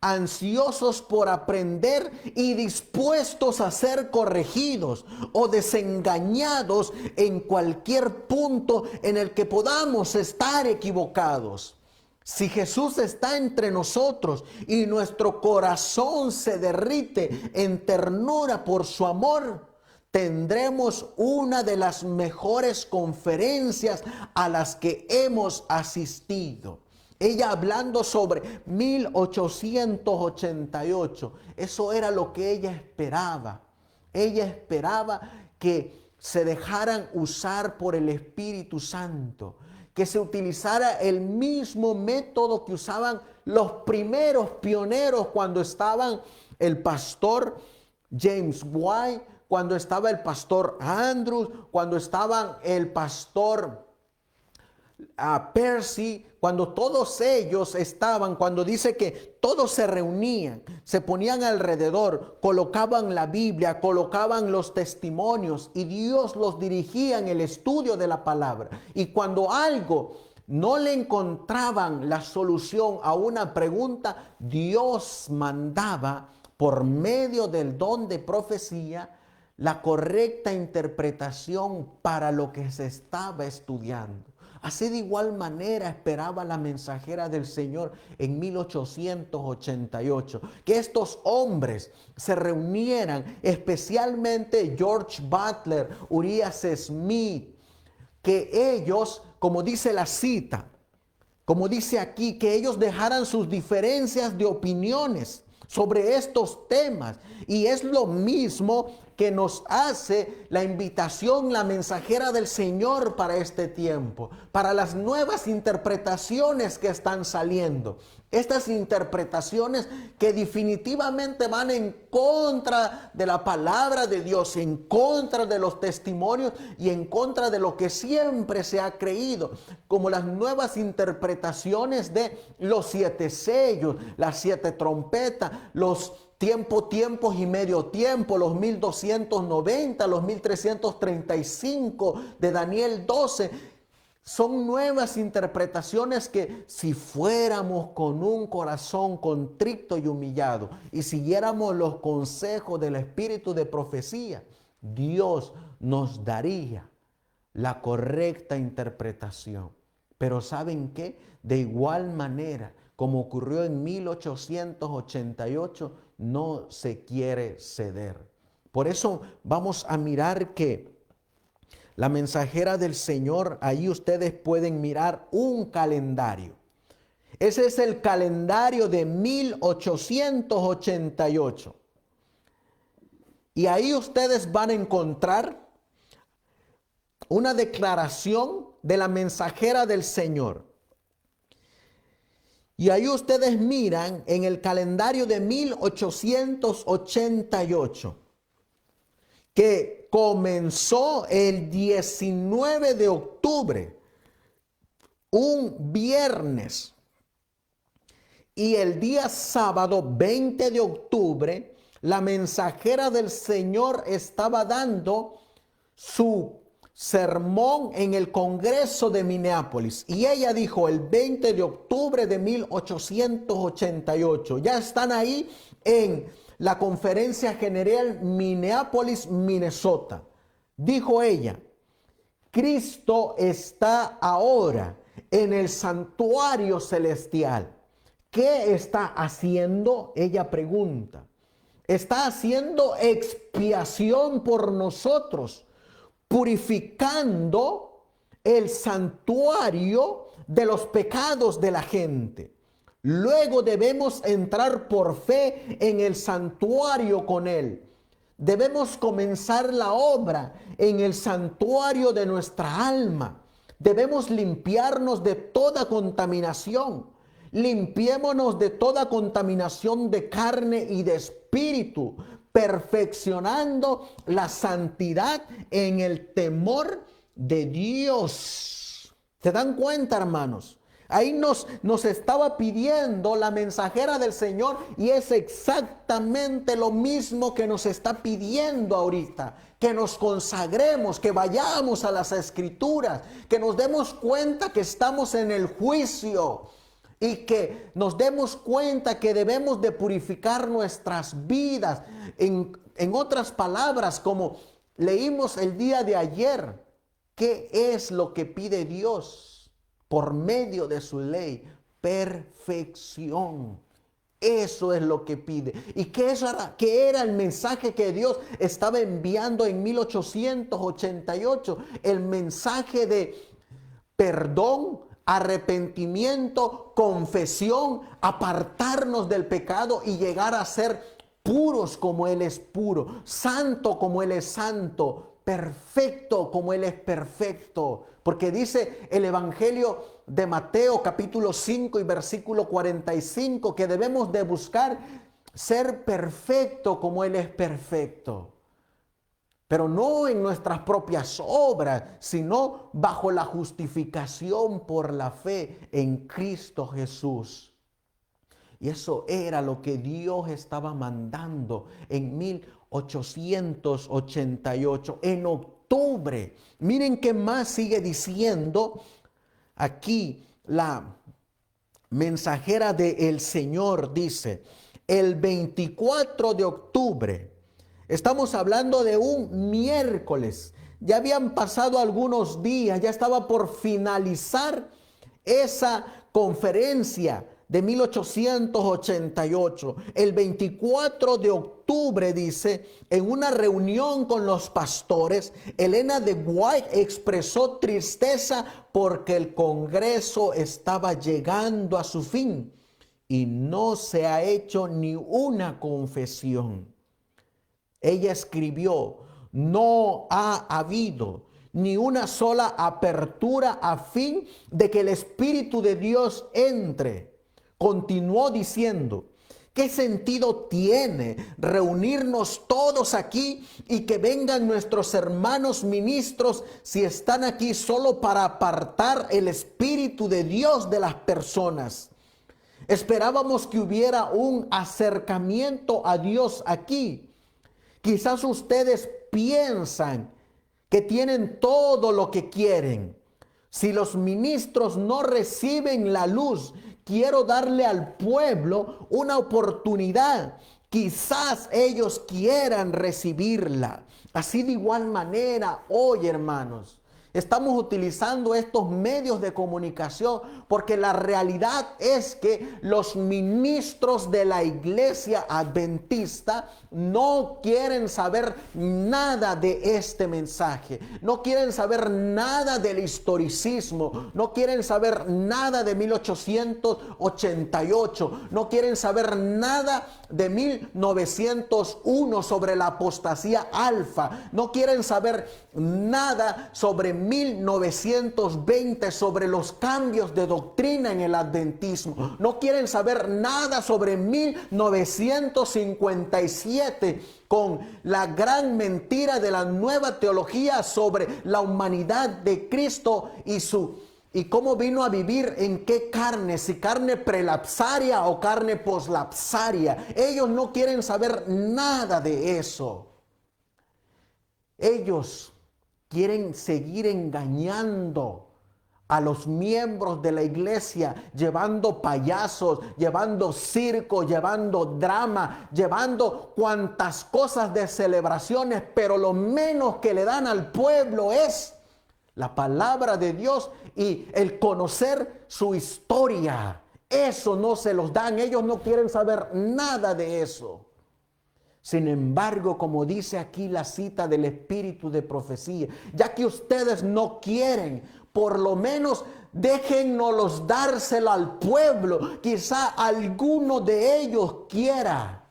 ansiosos por aprender y dispuestos a ser corregidos o desengañados en cualquier punto en el que podamos estar equivocados. Si Jesús está entre nosotros y nuestro corazón se derrite en ternura por su amor, tendremos una de las mejores conferencias a las que hemos asistido. Ella hablando sobre 1888, eso era lo que ella esperaba. Ella esperaba que se dejaran usar por el Espíritu Santo, que se utilizara el mismo método que usaban los primeros pioneros cuando estaban el pastor James White, cuando estaba el pastor Andrews, cuando estaban el pastor Percy, cuando todos ellos estaban, cuando dice que todos se reunían, se ponían alrededor, colocaban la Biblia, colocaban los testimonios y Dios los dirigía en el estudio de la palabra. Y cuando algo no le encontraban la solución a una pregunta, Dios mandaba por medio del don de profecía la correcta interpretación para lo que se estaba estudiando. Así de igual manera esperaba la mensajera del Señor en 1888, que estos hombres se reunieran, especialmente George Butler, Urias Smith, que ellos, como dice la cita, como dice aquí, que ellos dejaran sus diferencias de opiniones sobre estos temas. Y es lo mismo que nos hace la invitación, la mensajera del Señor para este tiempo, para las nuevas interpretaciones que están saliendo. Estas interpretaciones que definitivamente van en contra de la palabra de Dios, en contra de los testimonios y en contra de lo que siempre se ha creído, como las nuevas interpretaciones de los 7 sellos, las 7 trompetas, los tiempos y medio tiempo, los 1290, los 1335 de Daniel 12. Son nuevas interpretaciones que si fuéramos con un corazón contrito y humillado y siguiéramos los consejos del espíritu de profecía, Dios nos daría la correcta interpretación. Pero ¿saben qué? De igual manera, como ocurrió en 1888, no se quiere ceder. Por eso vamos a mirar que la mensajera del Señor, ahí ustedes pueden mirar un calendario. Ese es el calendario de 1888. Y ahí ustedes van a encontrar una declaración de la mensajera del Señor. Y ahí ustedes miran en el calendario de 1888 que comenzó el 19 de octubre, un viernes, y el día sábado 20 de octubre, la mensajera del Señor estaba dando su sermón en el Congreso de Minneapolis. Y ella dijo el 20 de octubre de 1888. Ya están ahí en la Conferencia General Minneapolis, Minnesota. Dijo ella: Cristo está ahora en el santuario celestial. ¿Qué está haciendo? Ella pregunta. Está haciendo expiación por nosotros, purificando el santuario de los pecados de la gente. Luego debemos entrar por fe en el santuario con Él. Debemos comenzar la obra en el santuario de nuestra alma. Debemos limpiarnos de toda contaminación. Limpiémonos de toda contaminación de carne y de espíritu, perfeccionando la santidad en el temor de Dios. ¿Se dan cuenta, hermanos? Ahí nos estaba pidiendo la mensajera del Señor, y es exactamente lo mismo que nos está pidiendo ahorita. Que nos consagremos, que vayamos a las Escrituras, que nos demos cuenta que estamos en el juicio y que nos demos cuenta que debemos de purificar nuestras vidas. En otras palabras, como leímos el día de ayer, ¿qué es lo que pide Dios? Por medio de su ley, perfección. Eso es lo que pide. ¿Y qué era el mensaje que Dios estaba enviando en 1888? El mensaje de perdón, arrepentimiento, confesión, apartarnos del pecado y llegar a ser puros como Él es puro, santo como Él es santo, perfecto como Él es perfecto. Porque dice el Evangelio de Mateo capítulo 5 y versículo 45 que debemos de buscar ser perfecto como Él es perfecto. Pero no en nuestras propias obras, sino bajo la justificación por la fe en Cristo Jesús. Y eso era lo que Dios estaba mandando en 1888, en octubre. Miren qué más sigue diciendo aquí la mensajera del Señor. Dice, el 24 de octubre, estamos hablando de un miércoles, ya habían pasado algunos días, ya estaba por finalizar esa conferencia de 1888. El 24 de octubre, dice, en una reunión con los pastores, Elena de White expresó tristeza porque el Congreso estaba llegando a su fin y no se ha hecho ni una confesión. Ella escribió, no ha habido ni una sola apertura a fin de que el Espíritu de Dios entre. Continuó diciendo, ¿qué sentido tiene reunirnos todos aquí y que vengan nuestros hermanos ministros si están aquí solo para apartar el Espíritu de Dios de las personas? Esperábamos que hubiera un acercamiento a Dios aquí. Quizás ustedes piensan que tienen todo lo que quieren. Si los ministros no reciben la luz, quiero darle al pueblo una oportunidad. Quizás ellos quieran recibirla. Así de igual manera, hoy, hermanos, estamos utilizando estos medios de comunicación porque la realidad es que los ministros de la iglesia adventista no quieren saber nada de este mensaje. No quieren saber nada del historicismo. No quieren saber nada de 1888. No quieren saber nada de 1901 sobre la apostasía alfa. No quieren saber nada sobre 1920 sobre los cambios de doctrina en el adventismo. No quieren saber nada sobre 1957 con la gran mentira de la nueva teología sobre la humanidad de Cristo y cómo vino a vivir en qué carne, si carne prelapsaria o carne poslapsaria. Ellos no quieren saber nada de eso. Ellos quieren seguir engañando a los miembros de la iglesia, llevando payasos, llevando circo, llevando drama, llevando cuantas cosas de celebraciones, pero lo menos que le dan al pueblo es la palabra de Dios y el conocer su historia. Eso no se los dan, ellos no quieren saber nada de eso. Sin embargo, como dice aquí la cita del espíritu de profecía, ya que ustedes no quieren, por lo menos déjennos dárselo al pueblo. Quizá alguno de ellos quiera.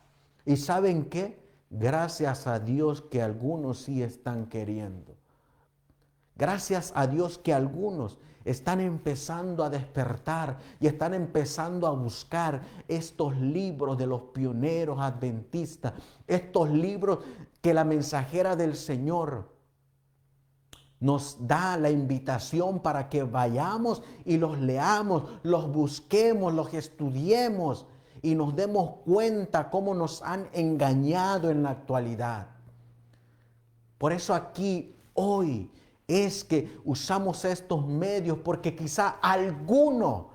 ¿Y saben qué? Gracias a Dios que algunos sí están queriendo. Gracias a Dios que algunos están empezando a despertar y están empezando a buscar estos libros de los pioneros adventistas, estos libros que la mensajera del Señor nos da la invitación para que vayamos y los leamos, los busquemos, los estudiemos y nos demos cuenta cómo nos han engañado en la actualidad. Por eso aquí, hoy, es que usamos estos medios porque quizá algunos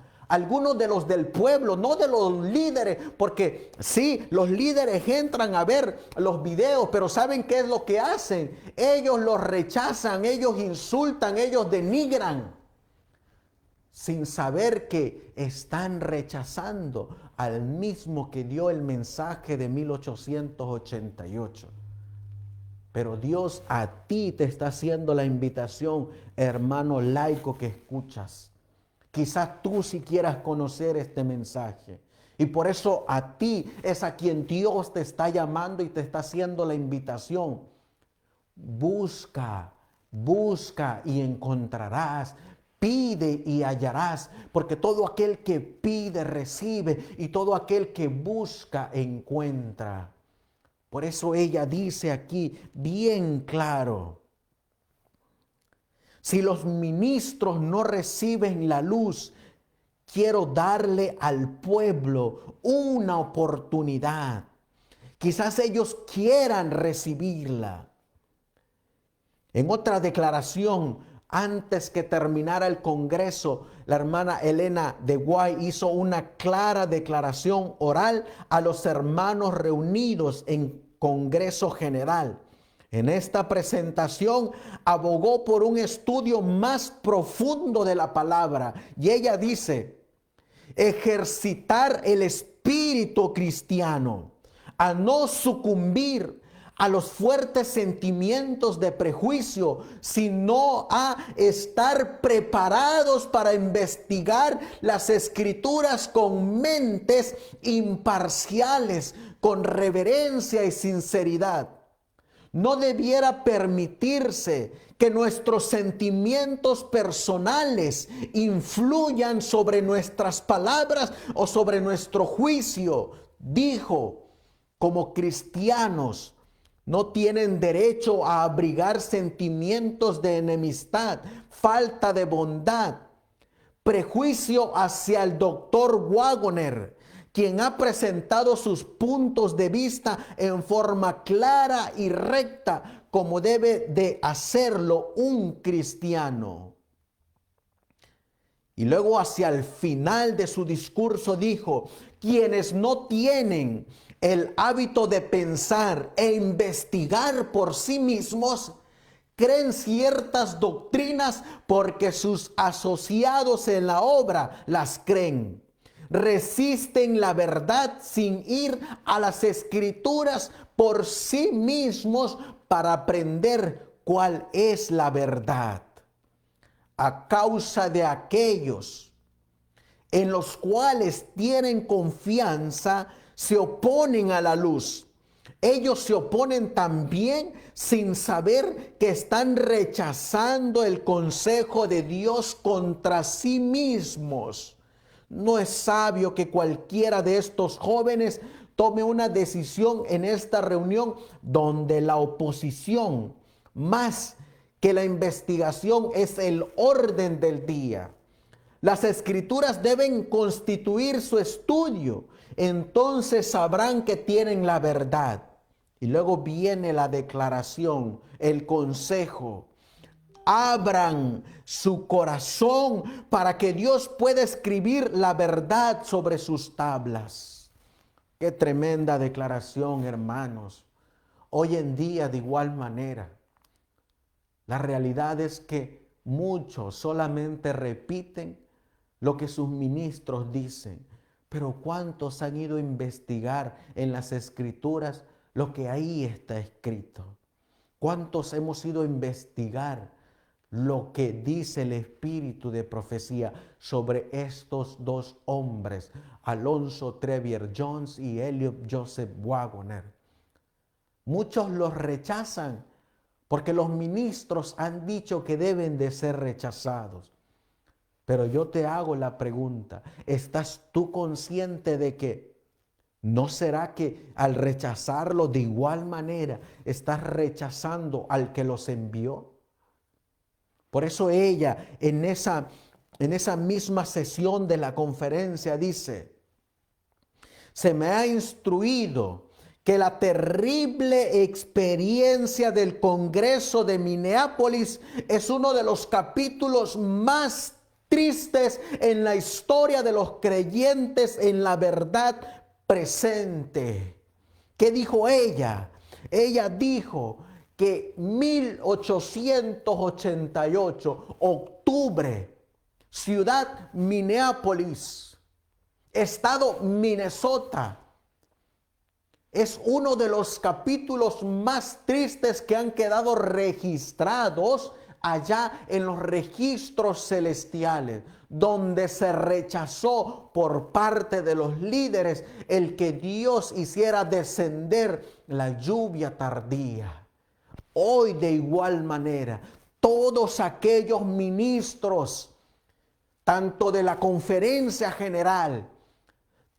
de los del pueblo, no de los líderes, porque sí, los líderes entran a ver los videos, pero ¿saben qué es lo que hacen? Ellos los rechazan, ellos insultan, ellos denigran, sin saber que están rechazando al mismo que dio el mensaje de 1888. Pero Dios a ti te está haciendo la invitación, hermano laico que escuchas. Quizás tú si quieras conocer este mensaje. Y por eso a ti es a quien Dios te está llamando y te está haciendo la invitación. Busca, busca y encontrarás. Pide y hallarás, porque todo aquel que pide recibe y todo aquel que busca encuentra. Por eso ella dice aquí bien claro: si los ministros no reciben la luz, quiero darle al pueblo una oportunidad. Quizás ellos quieran recibirla. En otra declaración, antes que terminara el Congreso, la hermana Elena de White hizo una clara declaración oral a los hermanos reunidos en Congreso General. En esta presentación abogó por un estudio más profundo de la palabra. Y ella dice: ejercitar el espíritu cristiano, a no sucumbir a los fuertes sentimientos de prejuicio, sino a estar preparados para investigar las escrituras con mentes imparciales, con reverencia y sinceridad. No debiera permitirse que nuestros sentimientos personales influyan sobre nuestras palabras o sobre nuestro juicio. Dijo: como cristianos no tienen derecho a abrigar sentimientos de enemistad, falta de bondad, prejuicio hacia el doctor Waggoner, quien ha presentado sus puntos de vista en forma clara y recta, como debe de hacerlo un cristiano. Y luego hacia el final de su discurso dijo: quienes no tienen el hábito de pensar e investigar por sí mismos, creen ciertas doctrinas porque sus asociados en la obra las creen. Resisten la verdad sin ir a las escrituras por sí mismos para aprender cuál es la verdad. A causa de aquellos en los cuales tienen confianza, se oponen a la luz. Ellos se oponen también sin saber que están rechazando el consejo de Dios contra sí mismos. No es sabio que cualquiera de estos jóvenes tome una decisión en esta reunión donde la oposición, más que la investigación, es el orden del día. Las escrituras deben constituir su estudio. Entonces sabrán que tienen la verdad. Y luego viene la declaración, el consejo. Abran su corazón para que Dios pueda escribir la verdad sobre sus tablas. Qué tremenda declaración, hermanos. Hoy en día, de igual manera, la realidad es que muchos solamente repiten lo que sus ministros dicen. Pero ¿cuántos han ido a investigar en las escrituras lo que ahí está escrito? ¿Cuántos hemos ido a investigar lo que dice el espíritu de profecía sobre estos dos hombres, Alonzo Trevier Jones y Elliot Joseph Waggoner? Muchos los rechazan porque los ministros han dicho que deben de ser rechazados. Pero yo te hago la pregunta: ¿estás tú consciente de que no será que al rechazarlo de igual manera estás rechazando al que los envió? Por eso ella en esa misma sesión de la conferencia dice: se me ha instruido que la terrible experiencia del Congreso de Minneapolis es uno de los capítulos más tristes en la historia de los creyentes en la verdad presente. ¿Qué dijo ella? Ella dijo que 1888, octubre, ciudad Minneapolis, estado Minnesota, es uno de los capítulos más tristes que han quedado registrados allá en los registros celestiales, donde se rechazó por parte de los líderes el que Dios hiciera descender la lluvia tardía. Hoy de igual manera, todos aquellos ministros, tanto de la conferencia general,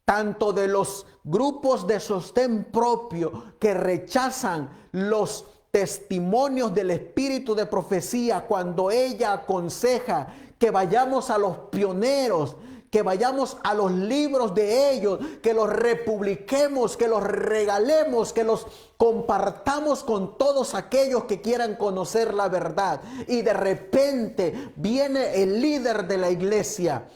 tanto de los grupos de sostén propio que rechazan los testimonios del espíritu de profecía, cuando ella aconseja que vayamos a los pioneros, que vayamos a los libros de ellos, que los republiquemos, que los regalemos, que los compartamos con todos aquellos que quieran conocer la verdad. Y de repente viene el líder de la iglesia,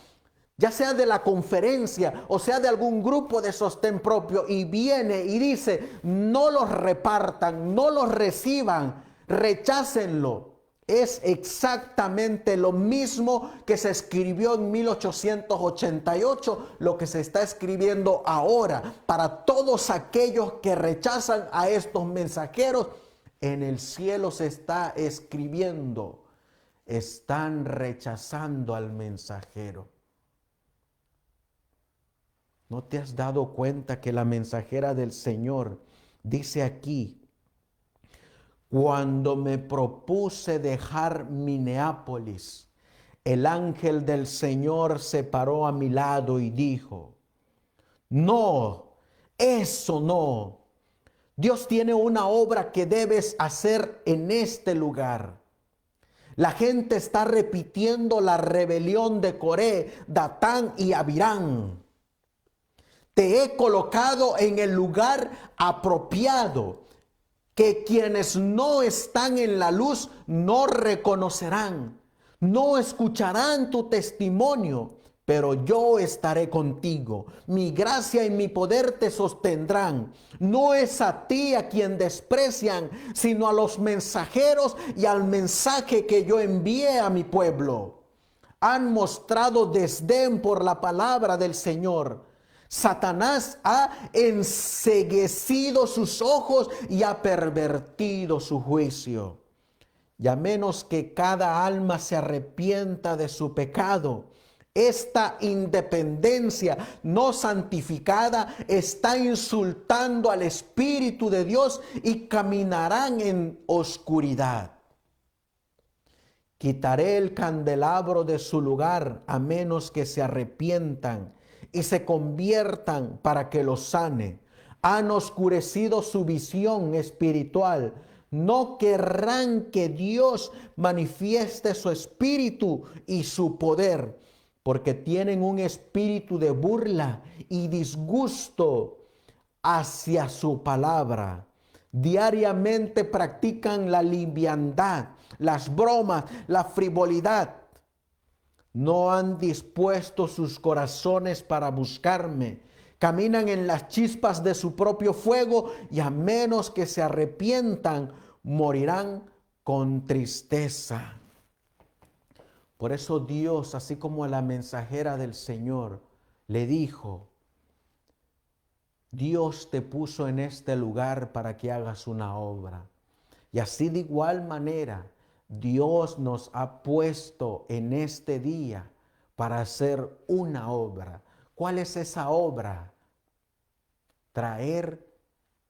ya sea de la conferencia o sea de algún grupo de sostén propio, y viene y dice: no los repartan, no los reciban, rechácenlo. Es exactamente lo mismo que se escribió en 1888, lo que se está escribiendo ahora para todos aquellos que rechazan a estos mensajeros. En el cielo se está escribiendo: están rechazando al mensajero. ¿No te has dado cuenta que la mensajera del Señor dice aquí: cuando me propuse dejar Minneapolis, el ángel del Señor se paró a mi lado y dijo: no, eso no. Dios tiene una obra que debes hacer en este lugar. La gente está repitiendo la rebelión de Coré, Datán y Abirán. Te he colocado en el lugar apropiado, que quienes no están en la luz no reconocerán, no escucharán tu testimonio, pero yo estaré contigo. Mi gracia y mi poder te sostendrán. No es a ti a quien desprecian, sino a los mensajeros y al mensaje que yo envié a mi pueblo. Han mostrado desdén por la palabra del Señor. Satanás ha enceguecido sus ojos y ha pervertido su juicio. Y a menos que cada alma se arrepienta de su pecado, esta independencia no santificada está insultando al Espíritu de Dios y caminarán en oscuridad. Quitaré el candelabro de su lugar a menos que se arrepientan y se conviertan para que los sane. Han oscurecido su visión espiritual. No querrán que Dios manifieste su espíritu y su poder, porque tienen un espíritu de burla y disgusto hacia su palabra. Diariamente practican la liviandad, las bromas, la frivolidad. No han dispuesto sus corazones para buscarme. Caminan en las chispas de su propio fuego y a menos que se arrepientan, morirán con tristeza. Por eso Dios, así como a la mensajera del Señor, le dijo: Dios te puso en este lugar para que hagas una obra. Y así de igual manera, Dios nos ha puesto en este día para hacer una obra. ¿Cuál es esa obra? Traer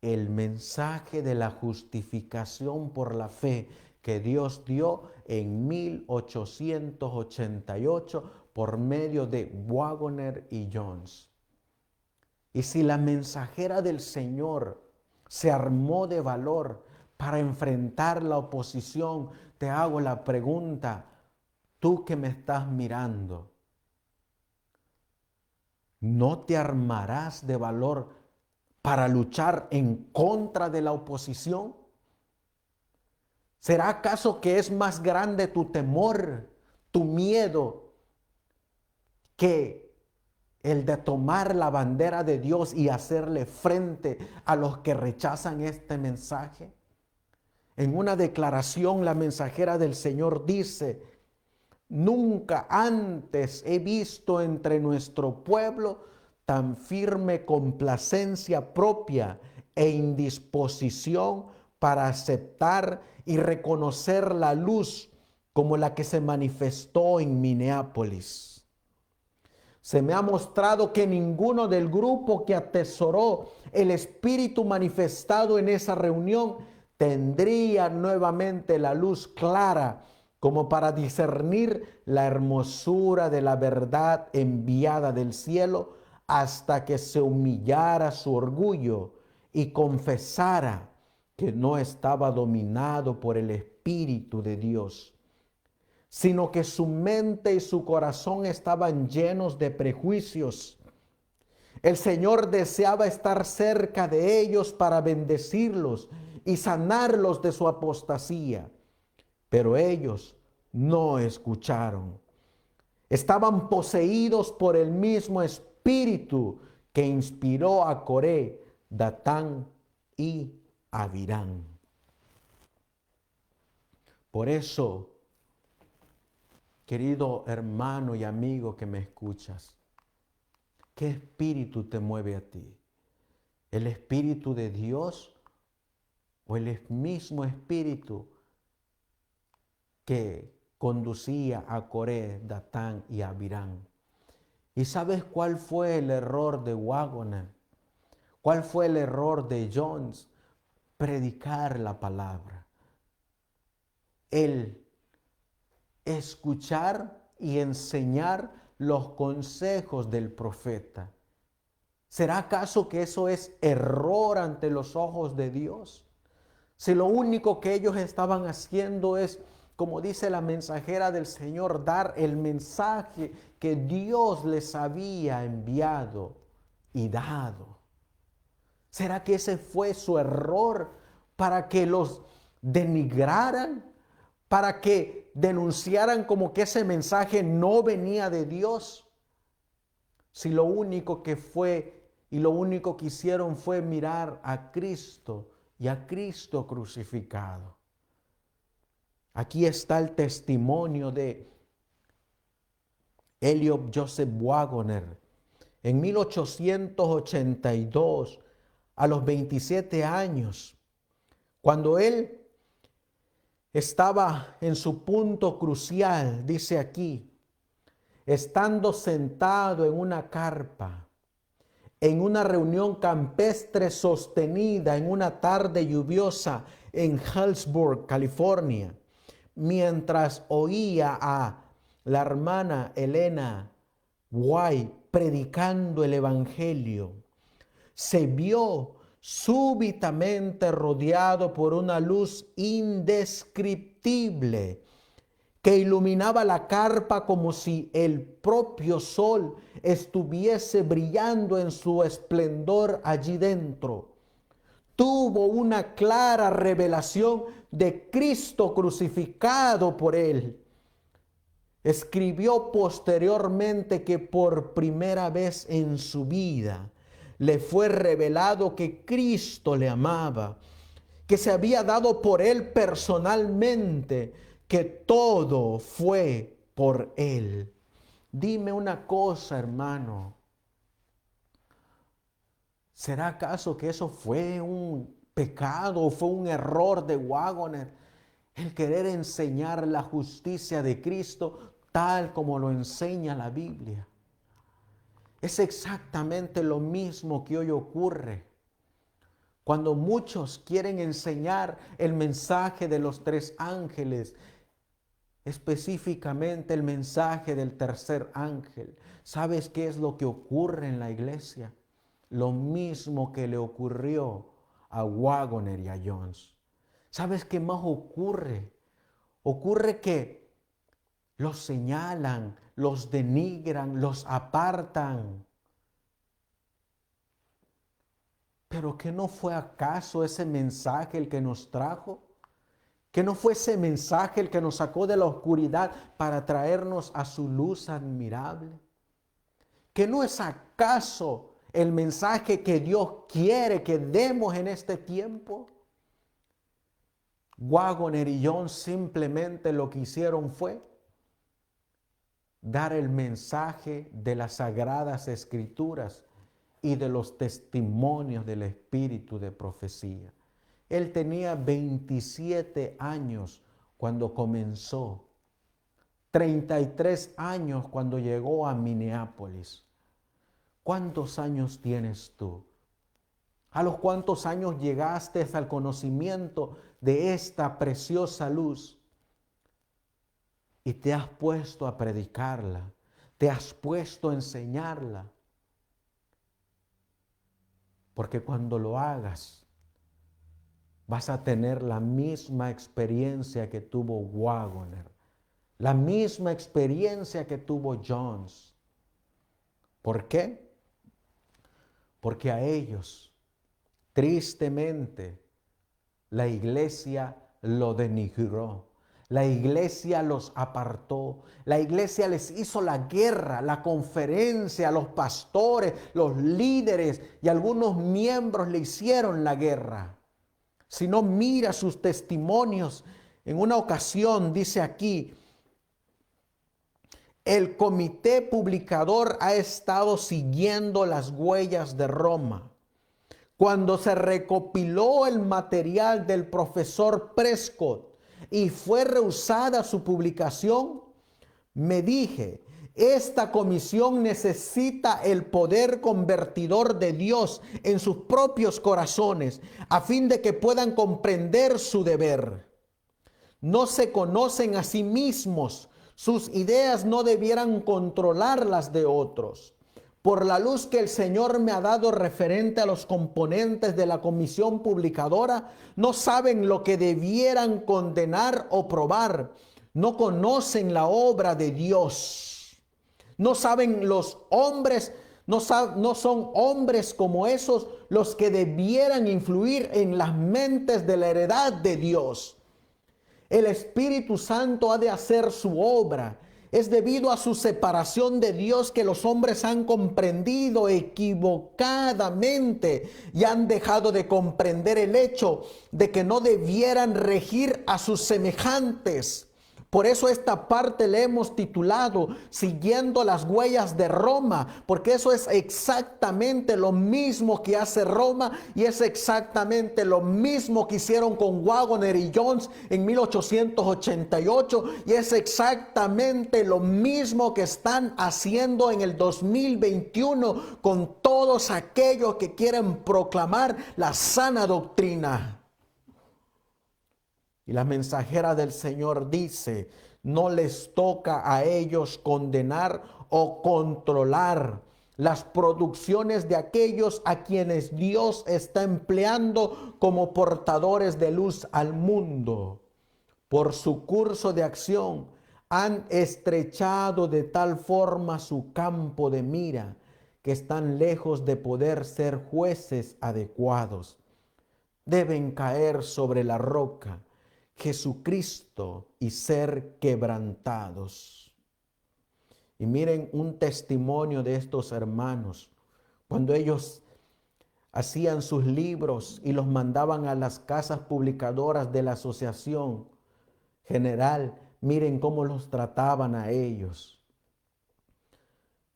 el mensaje de la justificación por la fe que Dios dio en 1888 por medio de Waggoner y Jones. Y si la mensajera del Señor se armó de valor para enfrentar la oposición, te hago la pregunta: tú que me estás mirando, ¿no te armarás de valor para luchar en contra de la oposición? ¿Será acaso que es más grande tu temor, tu miedo, que el de tomar la bandera de Dios y hacerle frente a los que rechazan este mensaje? En una declaración, la mensajera del Señor dice: nunca antes he visto entre nuestro pueblo tan firme complacencia propia e indisposición para aceptar y reconocer la luz como la que se manifestó en Minneapolis. Se me ha mostrado que ninguno del grupo que atesoró el Espíritu manifestado en esa reunión tendría nuevamente la luz clara como para discernir la hermosura de la verdad enviada del cielo, hasta que se humillara su orgullo y confesara que no estaba dominado por el Espíritu de Dios, sino que su mente y su corazón estaban llenos de prejuicios. El Señor deseaba estar cerca de ellos para bendecirlos y sanarlos de su apostasía, pero ellos no escucharon. Estaban poseídos por el mismo espíritu que inspiró a Coré, Datán y Abirán. Por eso, querido hermano y amigo que me escuchas, ¿qué espíritu te mueve a ti? ¿El Espíritu de Dios o el mismo espíritu que conducía a Coré, Datán y Abirán? ¿Y sabes cuál fue el error de Waggoner? ¿Cuál fue el error de Jones? Predicar la palabra. El escuchar y enseñar los consejos del profeta. ¿Será acaso que eso es error ante los ojos de Dios? Si lo único que ellos estaban haciendo es, como dice la mensajera del Señor, dar el mensaje que Dios les había enviado y dado. ¿Será que ese fue su error para que los denigraran? ¿Para que denunciaran como que ese mensaje no venía de Dios? Si lo único que fue y lo único que hicieron fue mirar a Cristo y a Cristo crucificado. Aquí está el testimonio de Elliot Joseph Waggoner. En 1882, a los 27 años, cuando él estaba en su punto crucial, dice aquí, estando sentado en una carpa, en una reunión campestre sostenida en una tarde lluviosa en Hillsborough, California, mientras oía a la hermana Elena White predicando el Evangelio, se vio súbitamente rodeado por una luz indescriptible que iluminaba la carpa como si el propio sol estuviese brillando en su esplendor allí dentro. Tuvo una clara revelación de Cristo crucificado por él. Escribió posteriormente que por primera vez en su vida le fue revelado que Cristo le amaba, que se había dado por él personalmente, que todo fue por él. Dime una cosa, hermano. ¿Será acaso que eso fue un pecado o fue un error de Waggoner? El querer enseñar la justicia de Cristo tal como lo enseña la Biblia. Es exactamente lo mismo que hoy ocurre. Cuando muchos quieren enseñar el mensaje de los tres ángeles, específicamente el mensaje del tercer ángel, ¿sabes qué es lo que ocurre en la iglesia? Lo mismo que le ocurrió a Waggoner y a Jones. ¿Sabes qué más ocurre? Ocurre que los señalan, los denigran, los apartan. ¿Pero qué no fue acaso ese mensaje el que nos trajo? ¿Que no fue ese mensaje el que nos sacó de la oscuridad para traernos a su luz admirable? ¿Que no es acaso el mensaje que Dios quiere que demos en este tiempo? Waggoner y John simplemente lo que hicieron fue dar el mensaje de las sagradas escrituras y de los testimonios del espíritu de profecía. Él tenía 27 años cuando comenzó, 33 años cuando llegó a Minneapolis. ¿Cuántos años tienes tú? ¿A los cuántos años llegaste al conocimiento de esta preciosa luz? Y te has puesto a predicarla, te has puesto a enseñarla. Porque cuando lo hagas, vas a tener la misma experiencia que tuvo Waggoner, la misma experiencia que tuvo Jones. ¿Por qué? Porque a ellos, tristemente, la iglesia lo denigró. La iglesia los apartó. La iglesia les hizo la guerra, la conferencia, los pastores, los líderes y algunos miembros le hicieron la guerra. Si no mira sus testimonios, en una ocasión dice aquí, el comité publicador ha estado siguiendo las huellas de Roma. Cuando se recopiló el material del profesor Prescott y fue rehusada su publicación, me dije, esta comisión necesita el poder convertidor de Dios en sus propios corazones a fin de que puedan comprender su deber. No se conocen a sí mismos, sus ideas no debieran controlar las de otros. Por la luz que el Señor me ha dado referente a los componentes de la comisión publicadora, no saben lo que debieran condenar o probar. No conocen la obra de Dios. No saben los hombres, no son hombres como esos los que debieran influir en las mentes de la heredad de Dios. El Espíritu Santo ha de hacer su obra. Es debido a su separación de Dios que los hombres han comprendido equivocadamente y han dejado de comprender el hecho de que no debieran regir a sus semejantes. Por eso esta parte le hemos titulado Siguiendo las huellas de Roma, porque eso es exactamente lo mismo que hace Roma y es exactamente lo mismo que hicieron con Waggoner y Jones en 1888 y es exactamente lo mismo que están haciendo en el 2021 con todos aquellos que quieren proclamar la sana doctrina. Y la mensajera del Señor dice, no les toca a ellos condenar o controlar las producciones de aquellos a quienes Dios está empleando como portadores de luz al mundo. Por su curso de acción han estrechado de tal forma su campo de mira que están lejos de poder ser jueces adecuados. Deben caer sobre la roca Jesucristo y ser quebrantados. Y miren un testimonio de estos hermanos. Cuando ellos hacían sus libros y los mandaban a las casas publicadoras de la Asociación General, miren cómo los trataban a ellos.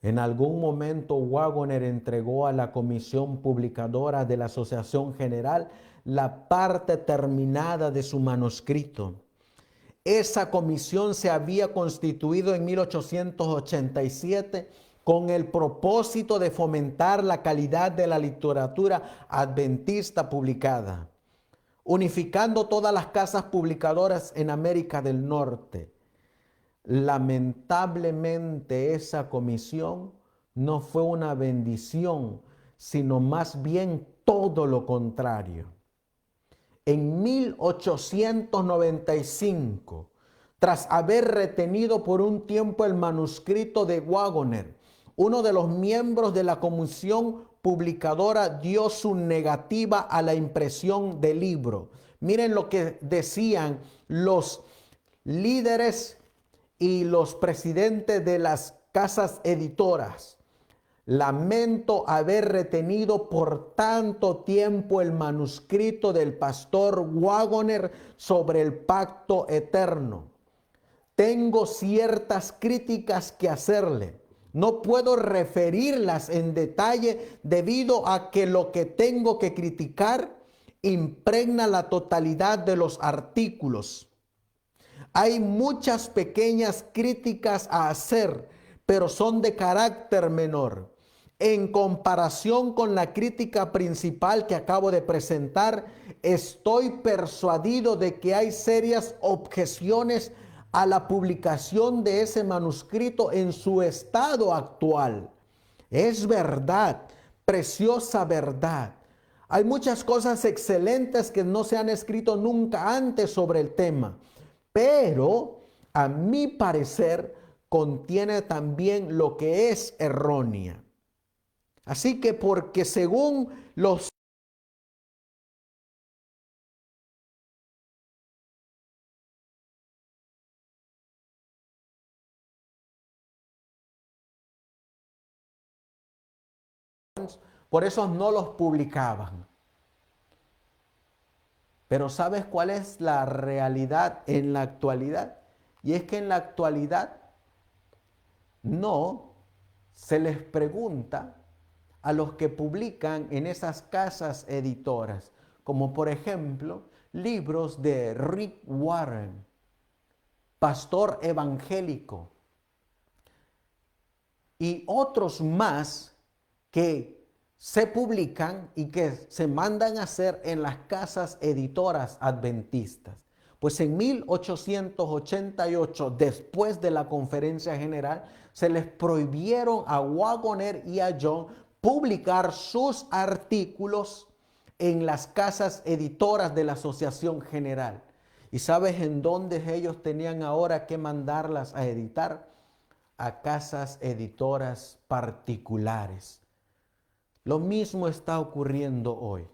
En algún momento Waggoner entregó a la comisión publicadora de la Asociación General la parte terminada de su manuscrito. Esa comisión se había constituido en 1887 con el propósito de fomentar la calidad de la literatura adventista publicada, unificando todas las casas publicadoras en América del Norte. Lamentablemente esa comisión no fue una bendición, sino más bien todo lo contrario. En 1895, tras haber retenido por un tiempo el manuscrito de Waggoner, uno de los miembros de la comisión publicadora dio su negativa a la impresión del libro. Miren lo que decían los líderes y los presidentes de las casas editoras. Lamento haber retenido por tanto tiempo el manuscrito del pastor Waggoner sobre el pacto eterno. Tengo ciertas críticas que hacerle. No puedo referirlas en detalle debido a que lo que tengo que criticar impregna la totalidad de los artículos. Hay muchas pequeñas críticas a hacer, pero son de carácter menor. En comparación con la crítica principal que acabo de presentar, estoy persuadido de que hay serias objeciones a la publicación de ese manuscrito en su estado actual. Es verdad, preciosa verdad. Hay muchas cosas excelentes que no se han escrito nunca antes sobre el tema, pero a mi parecer contiene también lo que es errónea. Así que porque según los por eso no los publicaban. Pero ¿sabes cuál es la realidad en la actualidad? Y es que en la actualidad no se les pregunta a los que publican en esas casas editoras, como por ejemplo libros de Rick Warren, pastor evangélico, y otros más que se publican y que se mandan a hacer en las casas editoras adventistas. Pues en 1888, después de la conferencia general, se les prohibieron a Waggoner y a John publicar sus artículos en las casas editoras de la Asociación General. ¿Y sabes en dónde ellos tenían ahora que mandarlas a editar? A casas editoras particulares. Lo mismo está ocurriendo hoy.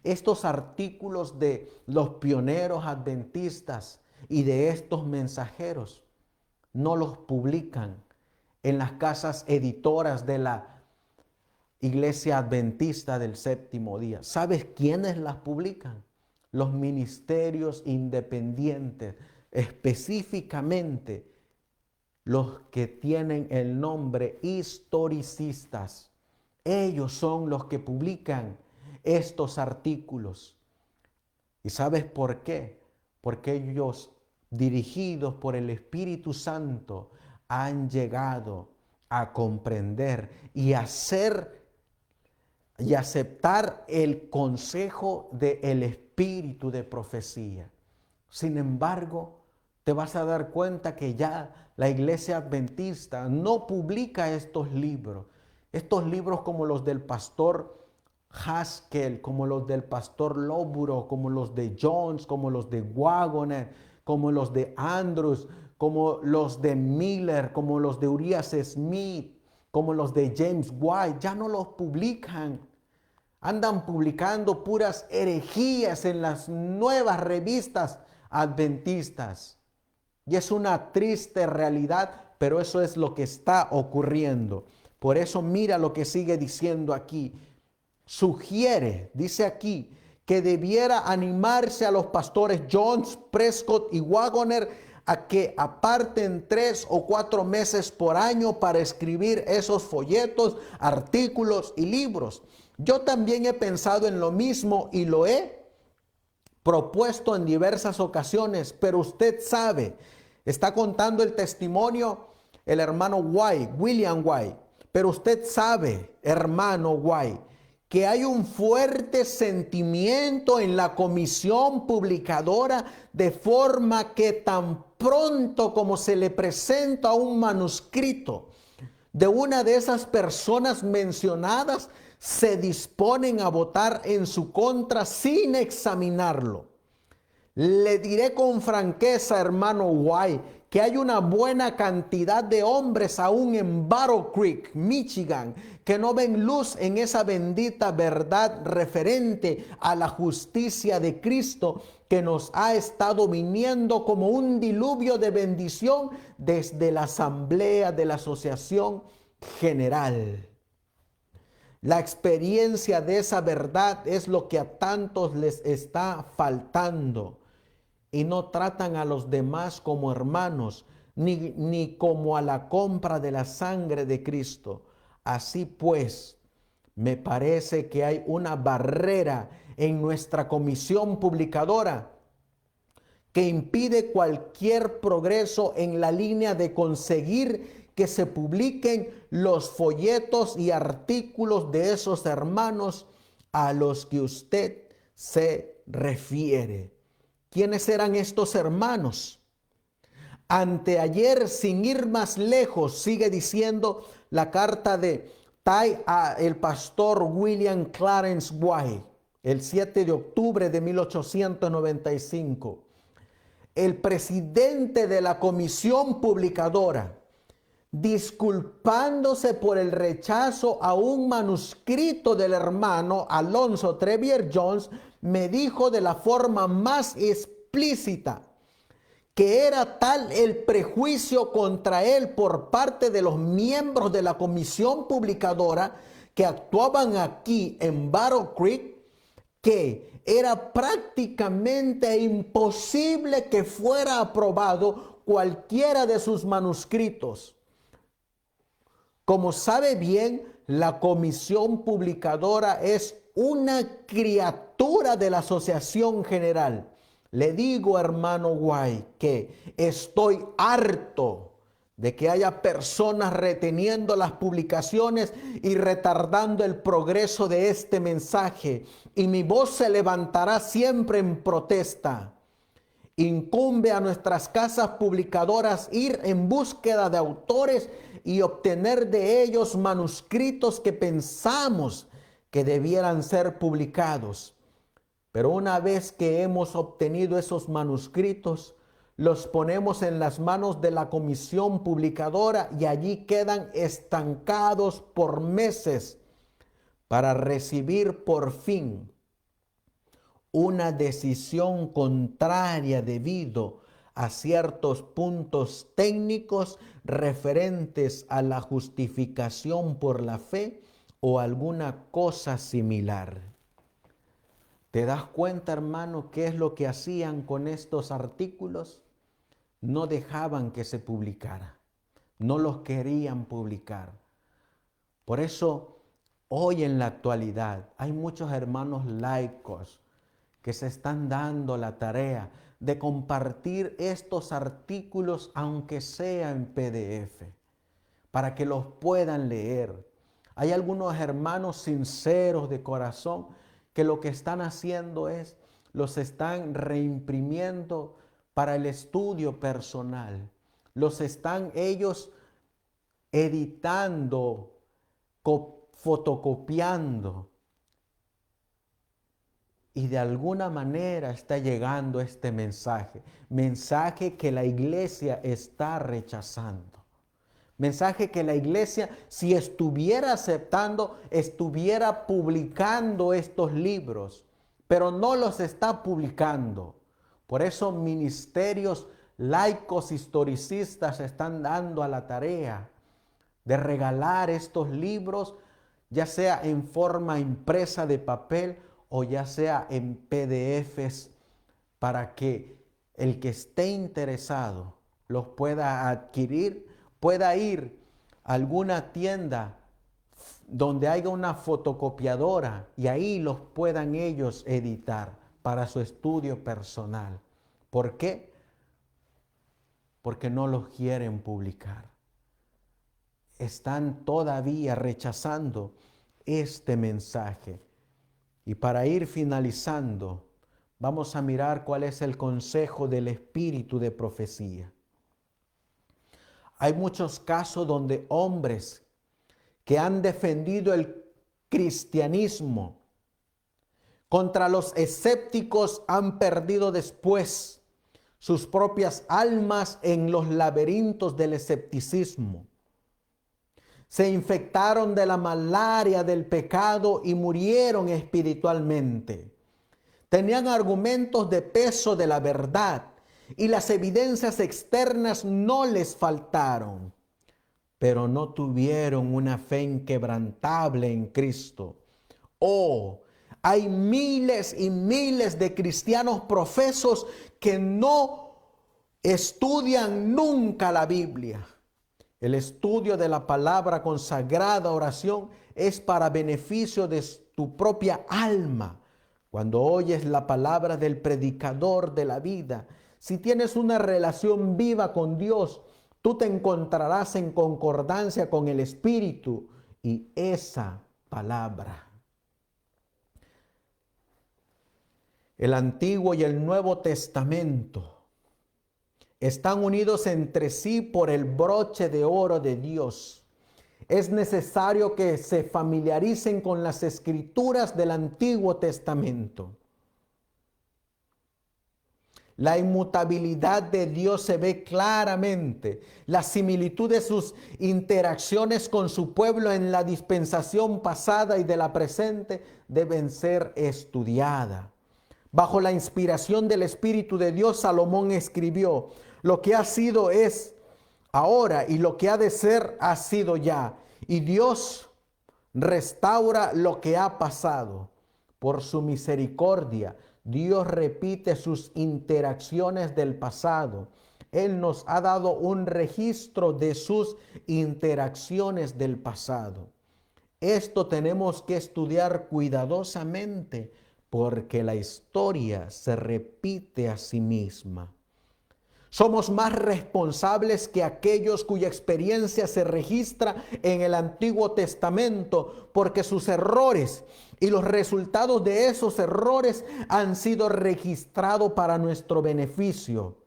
Estos artículos de los pioneros adventistas y de estos mensajeros no los publican en las casas editoras de la Iglesia Adventista del Séptimo Día. ¿Sabes quiénes las publican? Los ministerios independientes, específicamente los que tienen el nombre historicistas. Ellos son los que publican estos artículos. ¿Y sabes por qué? Porque ellos, dirigidos por el Espíritu Santo, han llegado a comprender y a hacer y aceptar el consejo del Espíritu de profecía. Sin embargo, te vas a dar cuenta que ya la Iglesia Adventista no publica estos libros como los del pastor Haskell, como los del pastor Lowborough, como los de Jones, como los de Waggoner, como los de Andrews, como los de Miller, como los de Urias Smith, como los de James White. Ya no los publican. Andan publicando puras herejías en las nuevas revistas adventistas. Y es una triste realidad, pero eso es lo que está ocurriendo. Por eso mira lo que sigue diciendo aquí. Sugiere, dice aquí, que debiera animarse a los pastores Jones, Prescott y Waggoner a que aparten 3 o 4 meses por año para escribir esos folletos, artículos y libros. Yo también he pensado en lo mismo y lo he propuesto en diversas ocasiones, pero usted sabe, está contando el testimonio el hermano White, William White, pero usted sabe, hermano White, que hay un fuerte sentimiento en la comisión publicadora, de forma que tan pronto como se le presenta un manuscrito de una de esas personas mencionadas, se disponen a votar en su contra sin examinarlo. Le diré con franqueza, hermano White, que hay una buena cantidad de hombres aún en Battle Creek, Michigan, que no ven luz en esa bendita verdad referente a la justicia de Cristo que nos ha estado viniendo como un diluvio de bendición desde la asamblea de la Asociación General. La experiencia de esa verdad es lo que a tantos les está faltando. Y no tratan a los demás como hermanos, ni como a la compra de la sangre de Cristo. Así pues, me parece que hay una barrera en nuestra comisión publicadora que impide cualquier progreso en la línea de conseguir que se publiquen los folletos y artículos de esos hermanos a los que usted se refiere. ¿Quiénes eran estos hermanos? Anteayer, sin ir más lejos, sigue diciendo la carta de el pastor William Clarence White, el 7 de octubre de 1895. El presidente de la comisión publicadora, disculpándose por el rechazo a un manuscrito del hermano Alonzo Trevier Jones, me dijo de la forma más explícita que era tal el prejuicio contra él por parte de los miembros de la comisión publicadora que actuaban aquí en Battle Creek, que era prácticamente imposible que fuera aprobado cualquiera de sus manuscritos. Como sabe bien, la comisión publicadora es una criatura de la Asociación General. Le digo, hermano White, que estoy harto de que haya personas reteniendo las publicaciones y retardando el progreso de este mensaje. Y mi voz se levantará siempre en protesta. Incumbe a nuestras casas publicadoras ir en búsqueda de autores y obtener de ellos manuscritos que pensamos que debieran ser publicados. Pero una vez que hemos obtenido esos manuscritos, los ponemos en las manos de la comisión publicadora y allí quedan estancados por meses para recibir por fin una decisión contraria debido a ciertos puntos técnicos referentes a la justificación por la fe o alguna cosa similar. ¿Te das cuenta, hermano, qué es lo que hacían con estos artículos? No dejaban que se publicara, no los querían publicar. Por eso, hoy en la actualidad, hay muchos hermanos laicos que se están dando la tarea de compartir estos artículos, aunque sea en PDF, para que los puedan leer. Hay algunos hermanos sinceros de corazón que lo que están haciendo es, los están reimprimiendo para el estudio personal. Los están ellos editando, fotocopiando. Y de alguna manera está llegando este mensaje que la iglesia está rechazando. Mensaje que la iglesia, si estuviera aceptando, estuviera publicando estos libros, pero no los está publicando. Por eso ministerios laicos historicistas están dando a la tarea de regalar estos libros, ya sea en forma impresa de papel o ya sea en PDFs, para que el que esté interesado los pueda adquirir, pueda ir a alguna tienda donde haya una fotocopiadora y ahí los puedan ellos editar para su estudio personal. ¿Por qué? Porque no los quieren publicar. Están todavía rechazando este mensaje. Y para ir finalizando, vamos a mirar cuál es el consejo del espíritu de profecía. Hay muchos casos donde hombres que han defendido el cristianismo Contra los escépticos han perdido después sus propias almas en los laberintos del escepticismo. Se infectaron de la malaria del pecado y murieron espiritualmente. Tenían argumentos de peso de la verdad y las evidencias externas no les faltaron, pero no tuvieron una fe inquebrantable en Cristo. Oh, hay miles y miles de cristianos profesos que no estudian nunca la Biblia. El estudio de la palabra con sagrada oración es para beneficio de tu propia alma. Cuando oyes la palabra del predicador de la vida, si tienes una relación viva con Dios, tú te encontrarás en concordancia con el Espíritu y esa palabra. El Antiguo y el Nuevo Testamento están unidos entre sí por el broche de oro de Dios. Es necesario que se familiaricen con las escrituras del Antiguo Testamento. La inmutabilidad de Dios se ve claramente. La similitud de sus interacciones con su pueblo en la dispensación pasada y de la presente deben ser estudiadas. Bajo la inspiración del Espíritu de Dios, Salomón escribió: lo que ha sido es ahora y lo que ha de ser ha sido ya. Y Dios restaura lo que ha pasado. Por su misericordia, Dios repite sus interacciones del pasado. Él nos ha dado un registro de sus interacciones del pasado. Esto tenemos que estudiar cuidadosamente porque la historia se repite a sí misma. Somos más responsables que aquellos cuya experiencia se registra en el Antiguo Testamento, porque sus errores y los resultados de esos errores han sido registrados para nuestro beneficio.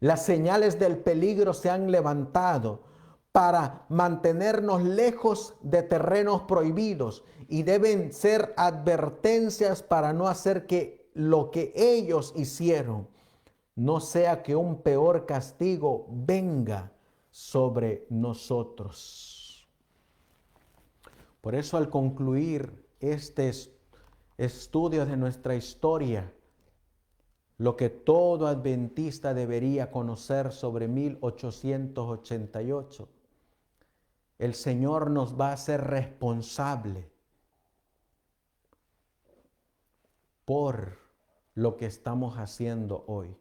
Las señales del peligro se han levantado para mantenernos lejos de terrenos prohibidos y deben ser advertencias para no hacer que lo que ellos hicieron no sea que un peor castigo venga sobre nosotros. Por eso, al concluir este estudio de nuestra historia, lo que todo adventista debería conocer sobre 1888, el Señor nos va a hacer responsable por lo que estamos haciendo hoy.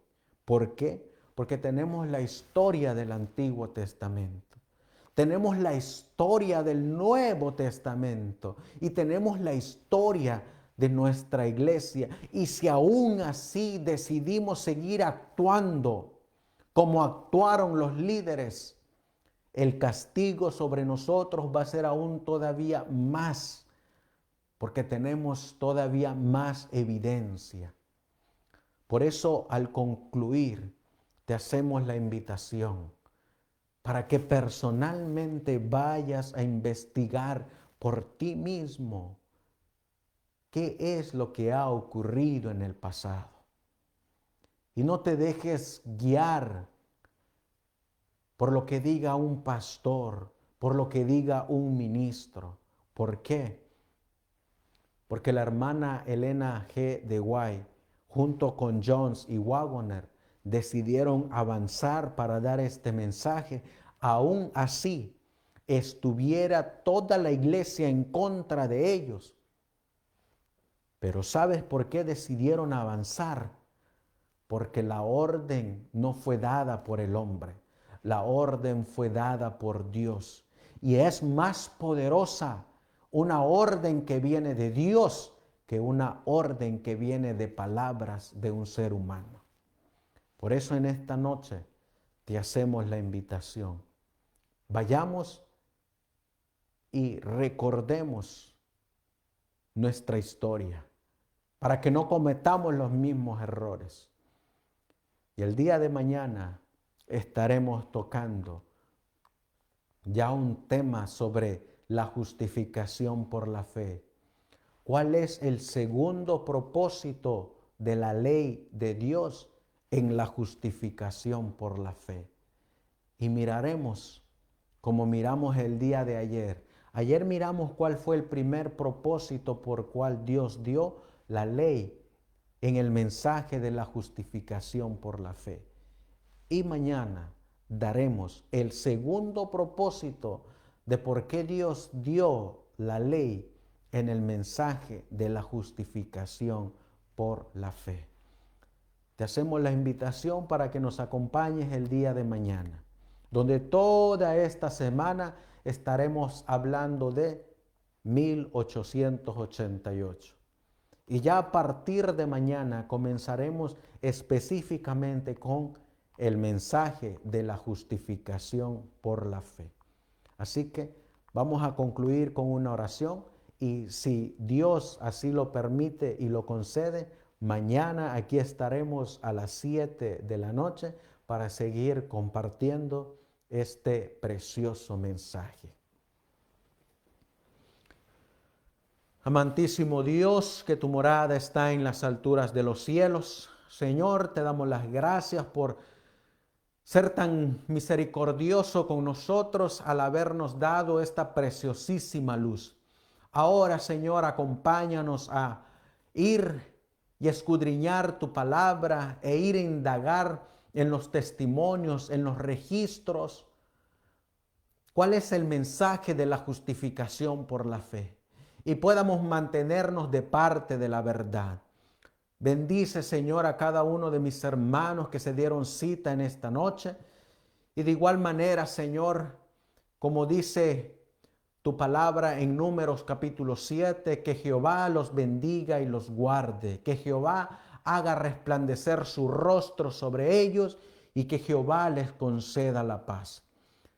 ¿Por qué? Porque tenemos la historia del Antiguo Testamento, tenemos la historia del Nuevo Testamento y tenemos la historia de nuestra iglesia. Y si aún así decidimos seguir actuando como actuaron los líderes, el castigo sobre nosotros va a ser aún todavía más, porque tenemos todavía más evidencia. Por eso, al concluir, te hacemos la invitación para que personalmente vayas a investigar por ti mismo qué es lo que ha ocurrido en el pasado. Y no te dejes guiar por lo que diga un pastor, por lo que diga un ministro. ¿Por qué? Porque la hermana Elena G. de White, junto con Jones y Waggoner, decidieron avanzar para dar este mensaje. Aún así, estuviera toda la iglesia en contra de ellos. Pero ¿sabes por qué decidieron avanzar? Porque la orden no fue dada por el hombre. La orden fue dada por Dios. Y es más poderosa una orden que viene de Dios que una orden que viene de palabras de un ser humano. Por eso en esta noche te hacemos la invitación. Vayamos y recordemos nuestra historia para que no cometamos los mismos errores. Y el día de mañana estaremos tocando ya un tema sobre la justificación por la fe. ¿Cuál es el segundo propósito de la ley de Dios? En la justificación por la fe. Y miraremos como miramos el día de ayer. Ayer miramos cuál fue el primer propósito por cual Dios dio la ley en el mensaje de la justificación por la fe. Y mañana daremos el segundo propósito de por qué Dios dio la ley en el mensaje de la justificación por la fe. Te hacemos la invitación para que nos acompañes el día de mañana, donde toda esta semana estaremos hablando de 1888. Y ya a partir de mañana comenzaremos específicamente con el mensaje de la justificación por la fe. Así que vamos a concluir con una oración y si Dios así lo permite y lo concede, mañana aquí estaremos a las 7 de la noche para seguir compartiendo este precioso mensaje. Amantísimo Dios, que tu morada está en las alturas de los cielos. Señor, te damos las gracias por ser tan misericordioso con nosotros al habernos dado esta preciosísima luz. Ahora, Señor, acompáñanos a ir y escudriñar tu palabra e ir a indagar en los testimonios, en los registros. ¿Cuál es el mensaje de la justificación por la fe? Y podamos mantenernos de parte de la verdad. Bendice, Señor, a cada uno de mis hermanos que se dieron cita en esta noche. Y de igual manera, Señor, como dice tu palabra en Números capítulo 7, que Jehová los bendiga y los guarde, que Jehová haga resplandecer su rostro sobre ellos y que Jehová les conceda la paz.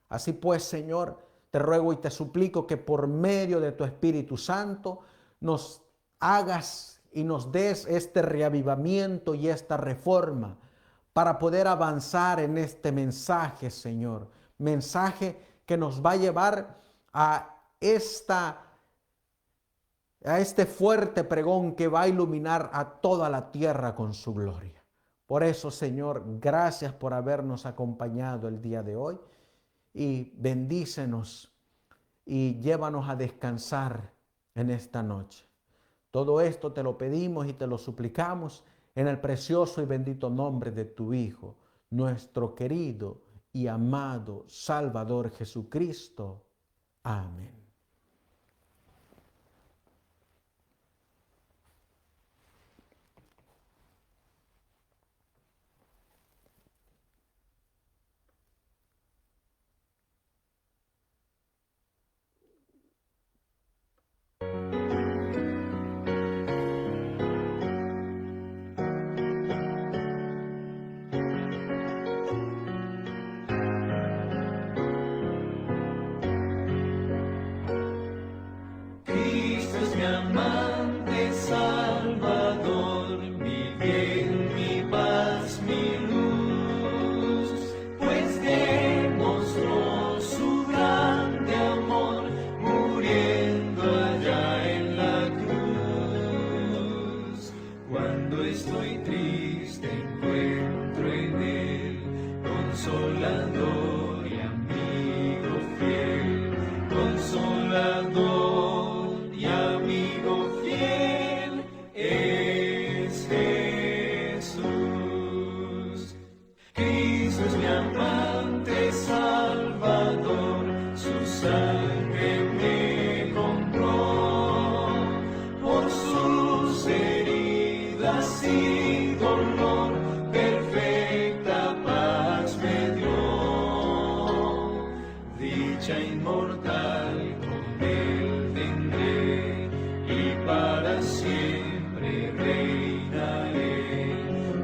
Así pues, Señor, te ruego y te suplico que por medio de tu Espíritu Santo nos hagas y nos des este reavivamiento y esta reforma para poder avanzar en este mensaje, Señor. Mensaje que nos va a llevar a este fuerte pregón que va a iluminar a toda la tierra con su gloria. Por eso, Señor, gracias por habernos acompañado el día de hoy y bendícenos y llévanos a descansar en esta noche. Todo esto te lo pedimos y te lo suplicamos en el precioso y bendito nombre de tu Hijo, nuestro querido y amado Salvador Jesucristo. Amén. Cristo es mi amante Salvador, mi bien, mi paz, mi luz, pues demostró su grande amor, muriendo allá en la cruz. Cuando estoy triste encuentro en él consolador y amigo fiel, consolador y amigo fiel es Jesús. Cristo es mi amante Salvador, su sangre me compró, por sus heridas y dolor, perfecta paz me dio. Dicha inmortal con él tendré y para siempre reinaré.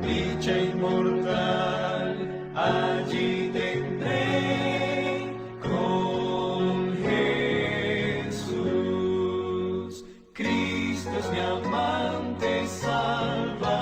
Dicha inmortal allí tendré con Jesús. Cristo es mi amante Salvador.